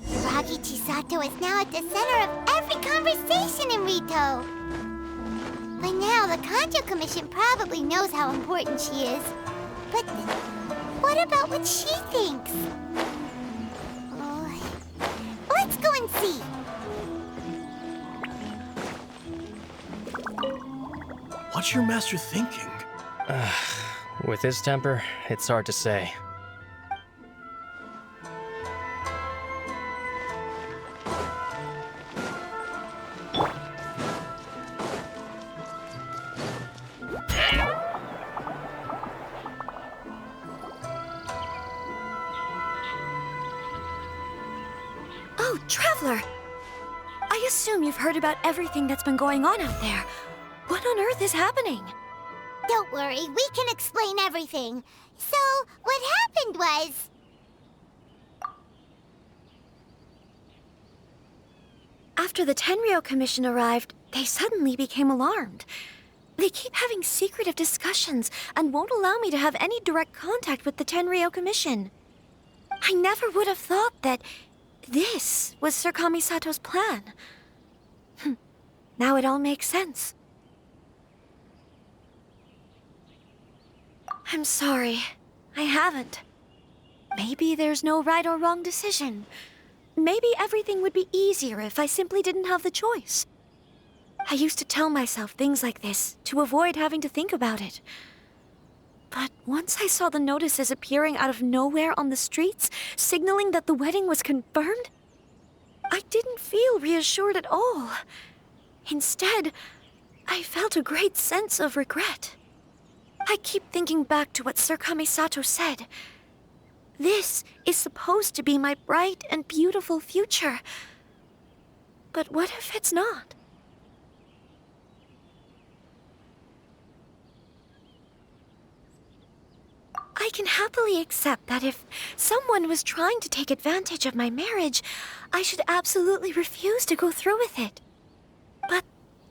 Hiragi Chisato Chisato is now at the center of every conversation in Rito. By now, the Kanjo Commission probably knows how important she is. But what about what she thinks? Let's go and see. What's your master thinking? With his temper, it's hard to say. Oh, Traveler! I assume you've heard about everything that's been going on out there. What on earth is happening? Don't worry, we can explain everything. So, what happened was... After the Tenryou Commission arrived, they suddenly became alarmed. They keep having secretive discussions and won't allow me to have any direct contact with the Tenryou Commission. I never would have thought that this was Sir Kamisato's plan. Now it all makes sense. I'm sorry. I haven't. Maybe there's no right or wrong decision. Maybe everything would be easier if I simply didn't have the choice. I used to tell myself things like this to avoid having to think about it. But once I saw the notices appearing out of nowhere on the streets, signaling that the wedding was confirmed, I didn't feel reassured at all. Instead, I felt a great sense of regret. I keep thinking back to what Sir Kamisato said. This is supposed to be my bright and beautiful future. But what if it's not? I can happily accept that if someone was trying to take advantage of my marriage, I should absolutely refuse to go through with it. But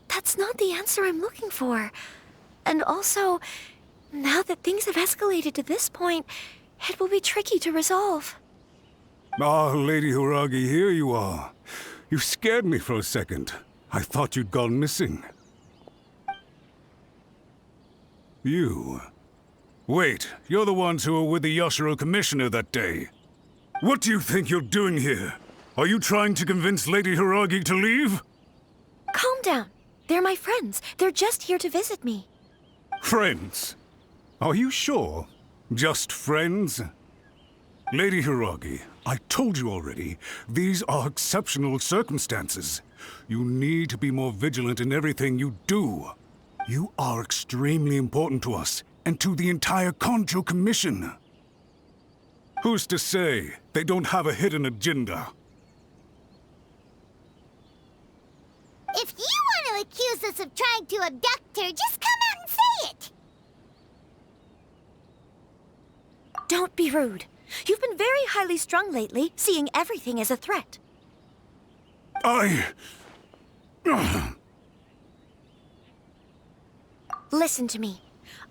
that's not the answer I'm looking for. And also, now that things have escalated to this point, it will be tricky to resolve. Ah, Lady Hiragi, here you are. You scared me for a second. I thought you'd gone missing. You... Wait, you're the ones who were with the Yoshiro Commissioner that day. What do you think you're doing here? Are you trying to convince Lady Hiragi to leave? Calm down. They're my friends. They're just here to visit me. Friends? Are you sure? Just friends? Lady Hiragi, I told you already, these are exceptional circumstances. You need to be more vigilant in everything you do. You are extremely important to us, and to the entire Kanjo Commission. Who's to say they don't have a hidden agenda? If you want to accuse us of trying to abduct her, just come out and say it! Don't be rude. You've been very highly strung lately, seeing everything as a threat. Listen to me.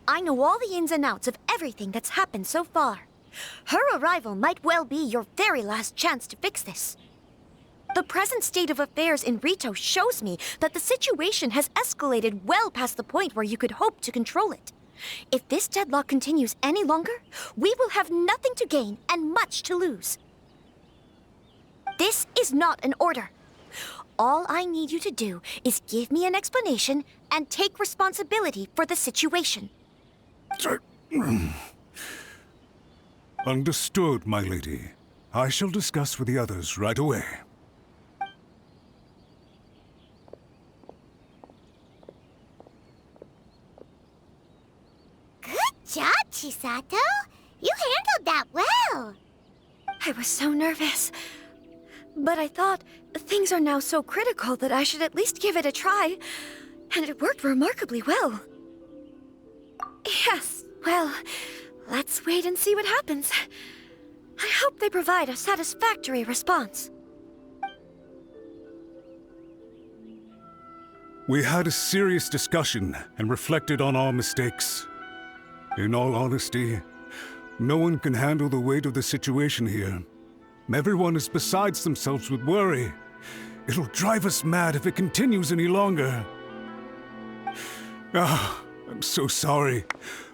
I know all the ins and outs of everything that's happened so far. Her arrival might well be your very last chance to fix this. The present state of affairs in Rito shows me that the situation has escalated well past the point where you could hope to control it. If this deadlock continues any longer, we will have nothing to gain and much to lose. This is not an order. All I need you to do is give me an explanation and take responsibility for the situation. Understood, my lady. I shall discuss with the others right away. Good job, Chisato. You handled that well. I was so nervous. But I thought things are now so critical that I should at least give it a try. And it worked remarkably well. Yes, well, let's wait and see what happens. I hope they provide a satisfactory response. We had a serious discussion and reflected on our mistakes. In all honesty, no one can handle the weight of the situation here. Everyone is besides themselves with worry, It'll drive us mad if it continues any longer. Ah, I'm so sorry.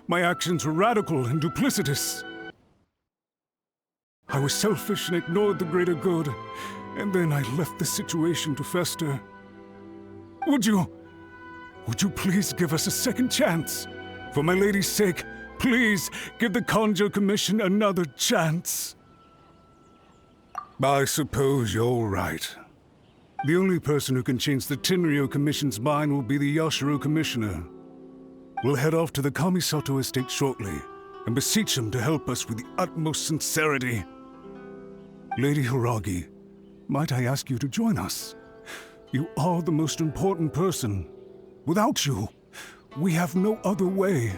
My actions were radical and duplicitous. I was selfish and ignored the greater good, and then I left the situation to fester. Would you please give us a second chance? For my lady's sake, please give the Kanjo Commission another chance. I suppose you're right. The only person who can change the Tenryou Commission's mind will be the Yashiro Commissioner. We'll head off to the Kamisato estate shortly and beseech him to help us with the utmost sincerity. Lady Hiragi, might I ask you to join us? You are the most important person. Without you, we have no other way.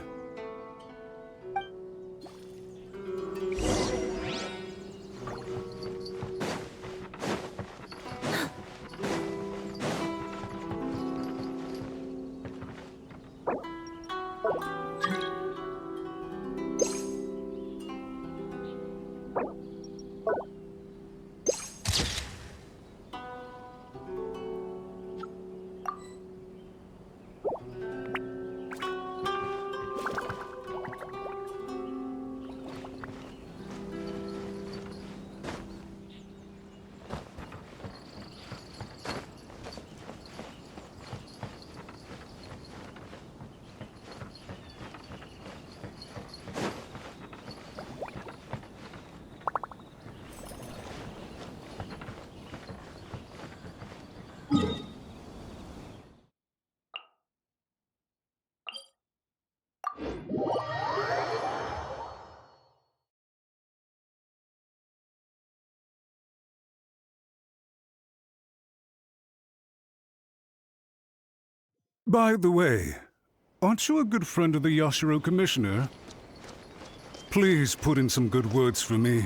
By the way, aren't you a good friend of the Yashiro Commissioner? Please put in some good words for me.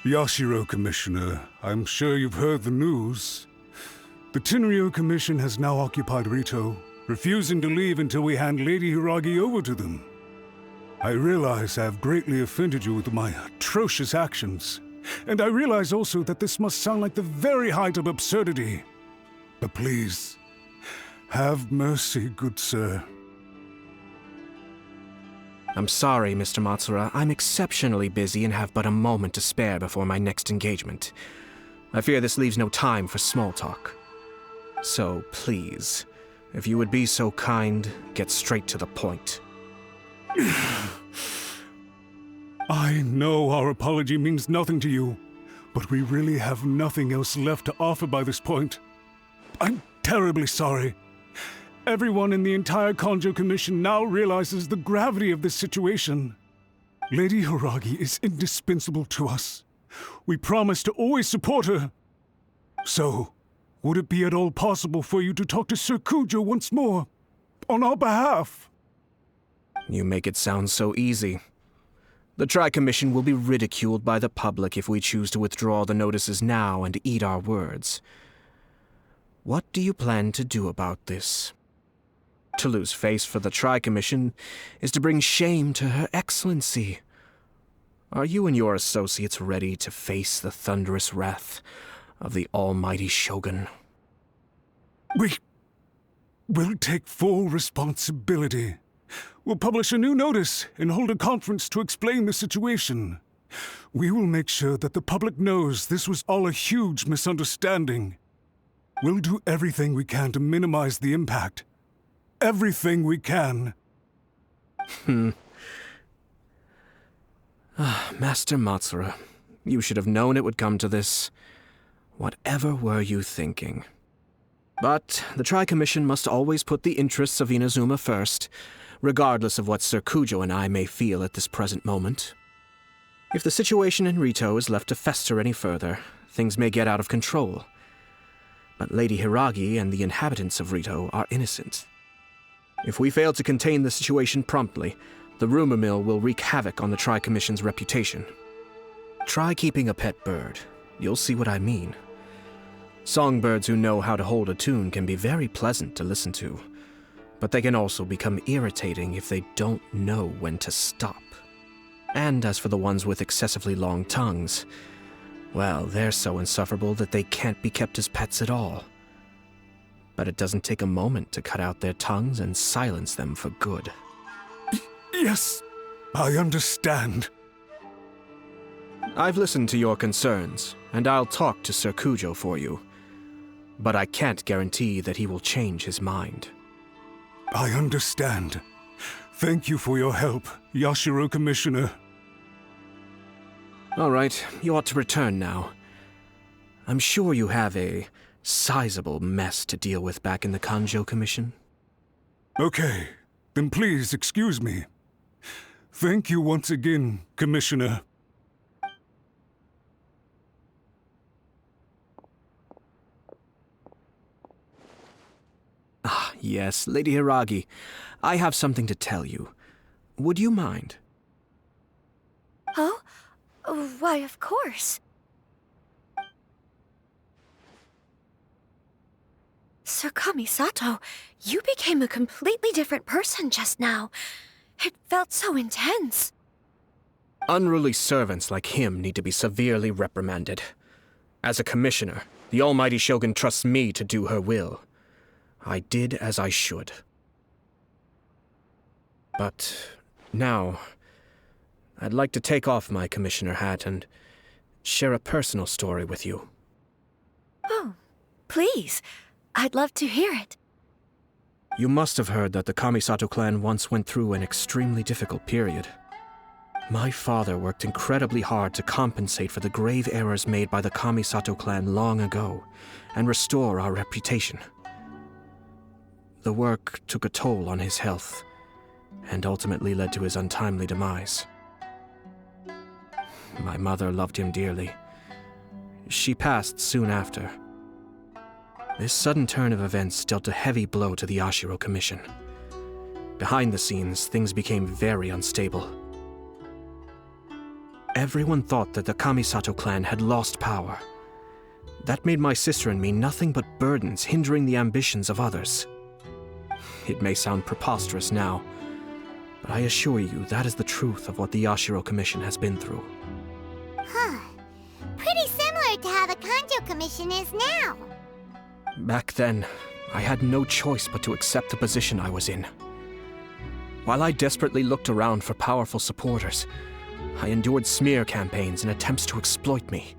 Yashiro Commissioner, I'm sure you've heard the news. The Tenryou Commission has now occupied Rito, refusing to leave until we hand Lady Hiragi over to them. I realize I have greatly offended you with my atrocious actions, and I realize also that this must sound like the very height of absurdity. But please, have mercy, good sir. I'm sorry, Mr. Matsura. I'm exceptionally busy and have but a moment to spare before my next engagement. I fear this leaves no time for small talk. So, please, if you would be so kind, get straight to the point. I know our apology means nothing to you, but we really have nothing else left to offer by this point. I'm terribly sorry. Everyone in the entire Kanjo Commission now realizes the gravity of this situation. Lady Hiragi is indispensable to us. We promise to always support her. So, would it be at all possible for you to talk to Sir Kujo once more, on our behalf? You make it sound so easy. The Tri-Commission will be ridiculed by the public if we choose to withdraw the notices now and eat our words. What do you plan to do about this? To lose face for the Tri-Commission is to bring shame to Her Excellency. Are you and your associates ready to face the thunderous wrath of the almighty Shogun? We'll take full responsibility. We'll publish a new notice and hold a conference to explain the situation. We will make sure that the public knows this was all a huge misunderstanding. We'll do everything we can to minimize the impact. Everything we can. Master Matsura, you should have known it would come to this. Whatever were you thinking? But the Tri-Commission must always put the interests of Inazuma first, regardless of what Sir Kujo and I may feel at this present moment. If the situation in Rito is left to fester any further, things may get out of control. But Lady Hiragi and the inhabitants of Rito are innocent. If we fail to contain the situation promptly, the rumor mill will wreak havoc on the Tri-Commission's reputation. Try keeping a pet bird. You'll see what I mean. Songbirds who know how to hold a tune can be very pleasant to listen to, but they can also become irritating if they don't know when to stop. And as for the ones with excessively long tongues, well, they're so insufferable that they can't be kept as pets at all. But it doesn't take a moment to cut out their tongues and silence them for good. Yes, I understand. I've listened to your concerns, and I'll talk to Sir Kujo for you. But I can't guarantee that he will change his mind. I understand. Thank you for your help, Yashiro Commissioner. All right, you ought to return now. I'm sure you have a sizable mess to deal with back in the Kanjo Commission. Okay, then please excuse me. Thank you once again, Commissioner. Ah, yes, Lady Hiragi. I have something to tell you. Would you mind? Oh? Why, of course. Sir Kamisato, you became a completely different person just now. It felt so intense. Unruly servants like him need to be severely reprimanded. As a commissioner, the almighty Shogun trusts me to do her will. I did as I should. But now, I'd like to take off my commissioner hat and share a personal story with you. Oh, please. I'd love to hear it. You must have heard that the Kamisato clan once went through an extremely difficult period. My father worked incredibly hard to compensate for the grave errors made by the Kamisato clan long ago and restore our reputation. The work took a toll on his health and ultimately led to his untimely demise. My mother loved him dearly. She passed soon after. This sudden turn of events dealt a heavy blow to the Yashiro Commission. Behind the scenes, things became very unstable. Everyone thought that the Kamisato clan had lost power. That made my sister and me nothing but burdens hindering the ambitions of others. It may sound preposterous now, but I assure you that is the truth of what the Yashiro Commission has been through. Huh. Pretty similar to how the Kanjo Commission is now. Back then, I had no choice but to accept the position I was in. While I desperately looked around for powerful supporters, I endured smear campaigns and attempts to exploit me.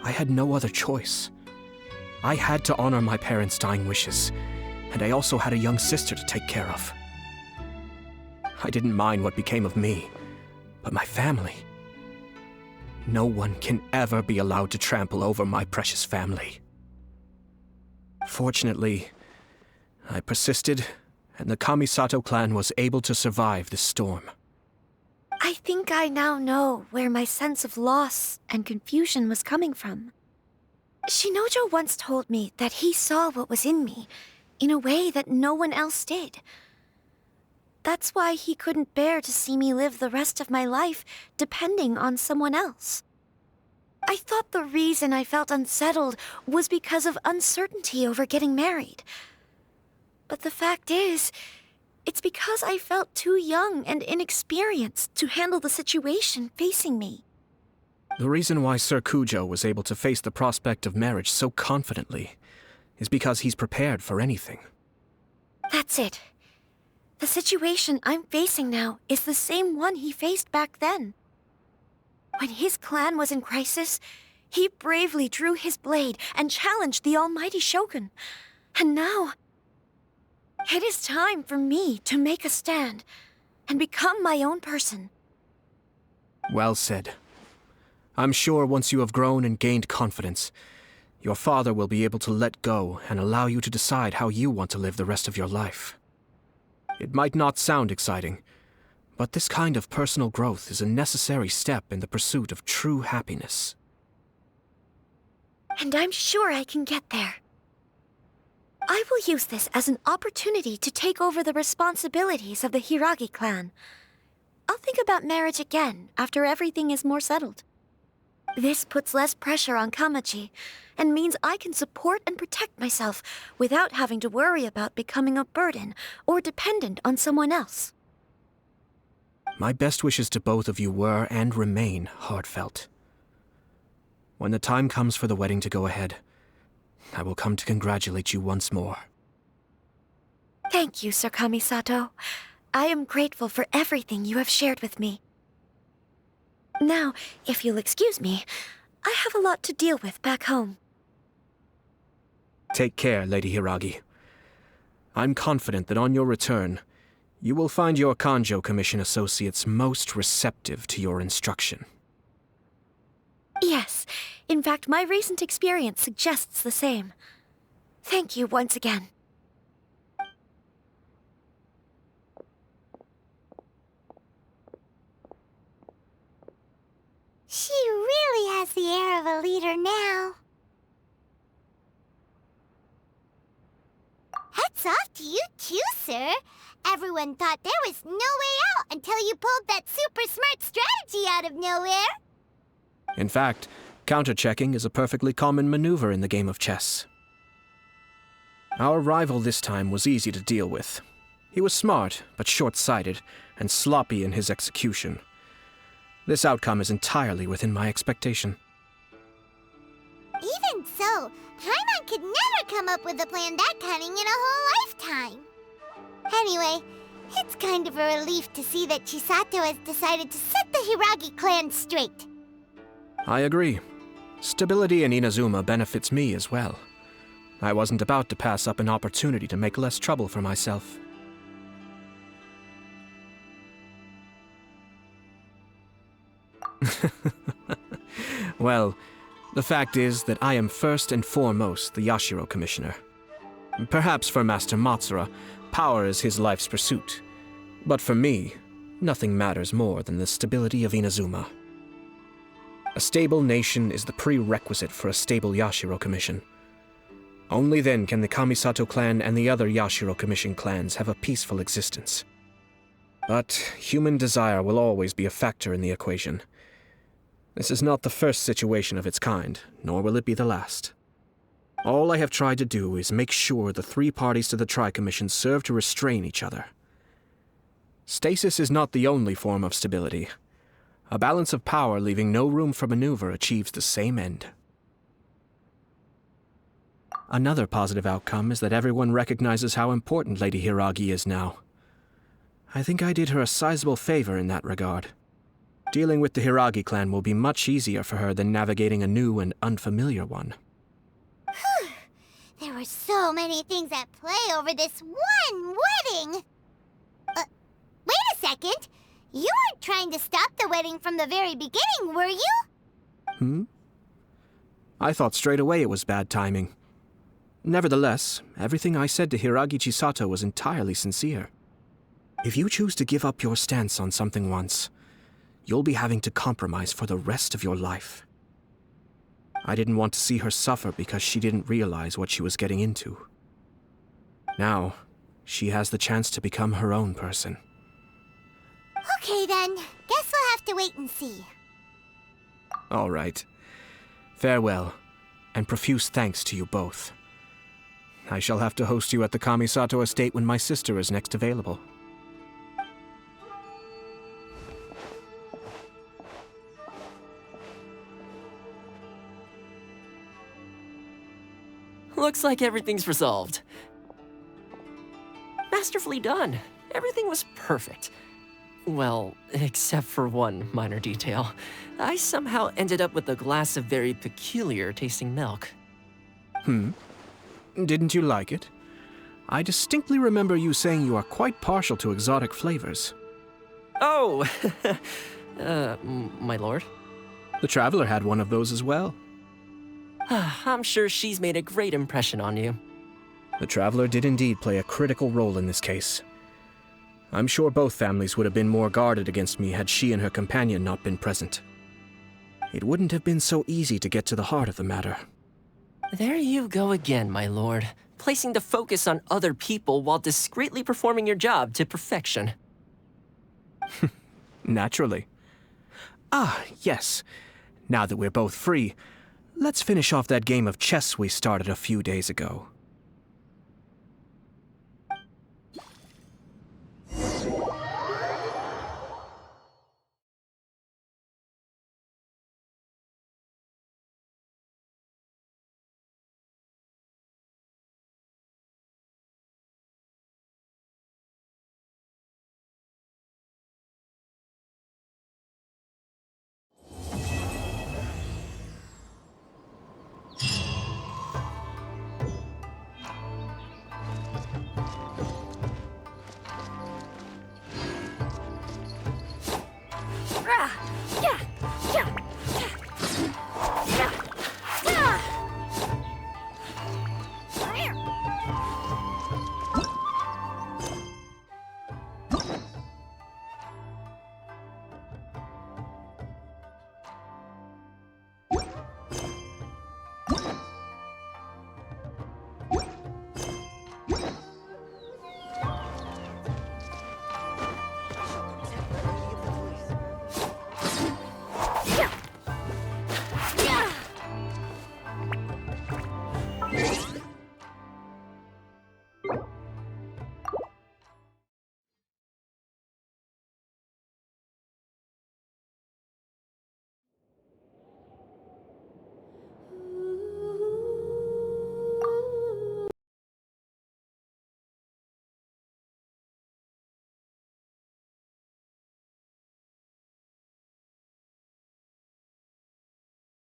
I had no other choice. I had to honor my parents' dying wishes, and I also had a young sister to take care of. I didn't mind what became of me, but my family. No one can ever be allowed to trample over my precious family. Fortunately, I persisted, and the Kamisato clan was able to survive this storm. I think I now know where my sense of loss and confusion was coming from. Shinojo once told me that he saw what was in me in a way that no one else did. That's why he couldn't bear to see me live the rest of my life depending on someone else. I thought the reason I felt unsettled was because of uncertainty over getting married. But the fact is, it's because I felt too young and inexperienced to handle the situation facing me. The reason why Sir Kujo was able to face the prospect of marriage so confidently is because he's prepared for anything. That's it. The situation I'm facing now is the same one he faced back then. When his clan was in crisis, he bravely drew his blade and challenged the almighty Shogun. And now, it is time for me to make a stand and become my own person. Well said. I'm sure once you have grown and gained confidence, your father will be able to let go and allow you to decide how you want to live the rest of your life. It might not sound exciting, but this kind of personal growth is a necessary step in the pursuit of true happiness. And I'm sure I can get there. I will use this as an opportunity to take over the responsibilities of the Hiragi clan. I'll think about marriage again after everything is more settled. This puts less pressure on Kamaji, and means I can support and protect myself without having to worry about becoming a burden or dependent on someone else. My best wishes to both of you were and remain heartfelt. When the time comes for the wedding to go ahead, I will come to congratulate you once more. Thank you, Sir Kamisato. I am grateful for everything you have shared with me. Now, if you'll excuse me, I have a lot to deal with back home. Take care, Lady Hiragi. I'm confident that on your return, you will find your Kanjo Commission associates most receptive to your instruction. Yes, in fact, my recent experience suggests the same. Thank you once again. She really has the air of a leader now. Hats off to you too, sir. Everyone thought there was no way out until you pulled that super smart strategy out of nowhere. In fact, counter-checking is a perfectly common maneuver in the game of chess. Our rival this time was easy to deal with. He was smart, but short-sighted, and sloppy in his execution. This outcome is entirely within my expectation. Even so, Paimon could never come up with a plan that cunning in a whole lifetime. Anyway, it's kind of a relief to see that Chisato has decided to set the Hiragi clan straight. I agree. Stability in Inazuma benefits me as well. I wasn't about to pass up an opportunity to make less trouble for myself. Well, the fact is that I am first and foremost the Yashiro Commissioner. Perhaps for Master Matsura, power is his life's pursuit. But for me, nothing matters more than the stability of Inazuma. A stable nation is the prerequisite for a stable Yashiro Commission. Only then can the Kamisato clan and the other Yashiro Commission clans have a peaceful existence. But human desire will always be a factor in the equation. This is not the first situation of its kind, nor will it be the last. All I have tried to do is make sure the three parties to the Tri-Commission serve to restrain each other. Stasis is not the only form of stability. A balance of power leaving no room for maneuver achieves the same end. Another positive outcome is that everyone recognizes how important Lady Hiragi is now. I think I did her a sizable favor in that regard. Dealing with the Hiragi clan will be much easier for her than navigating a new and unfamiliar one. Whew. There were so many things at play over this one wedding! Wait a second! You weren't trying to stop the wedding from the very beginning, were you? I thought straight away it was bad timing. Nevertheless, everything I said to Hiragi Chisato was entirely sincere. If you choose to give up your stance on something once, you'll be having to compromise for the rest of your life. I didn't want to see her suffer because she didn't realize what she was getting into. Now, she has the chance to become her own person. Okay then, guess we'll have to wait and see. All right. Farewell, and profuse thanks to you both. I shall have to host you at the Kamisato estate when my sister is next available. Looks like everything's resolved. Masterfully done. Everything was perfect. Well, except for one minor detail. I somehow ended up with a glass of very peculiar tasting milk. Didn't you like it? I distinctly remember you saying you are quite partial to exotic flavors. Oh, My lord? The Traveler had one of those as well. I'm sure she's made a great impression on you. The Traveler did indeed play a critical role in this case. I'm sure both families would have been more guarded against me had she and her companion not been present. It wouldn't have been so easy to get to the heart of the matter. There you go again, my lord. Placing the focus on other people while discreetly performing your job to perfection. Naturally. Ah, yes. Now that we're both free, let's finish off that game of chess we started a few days ago.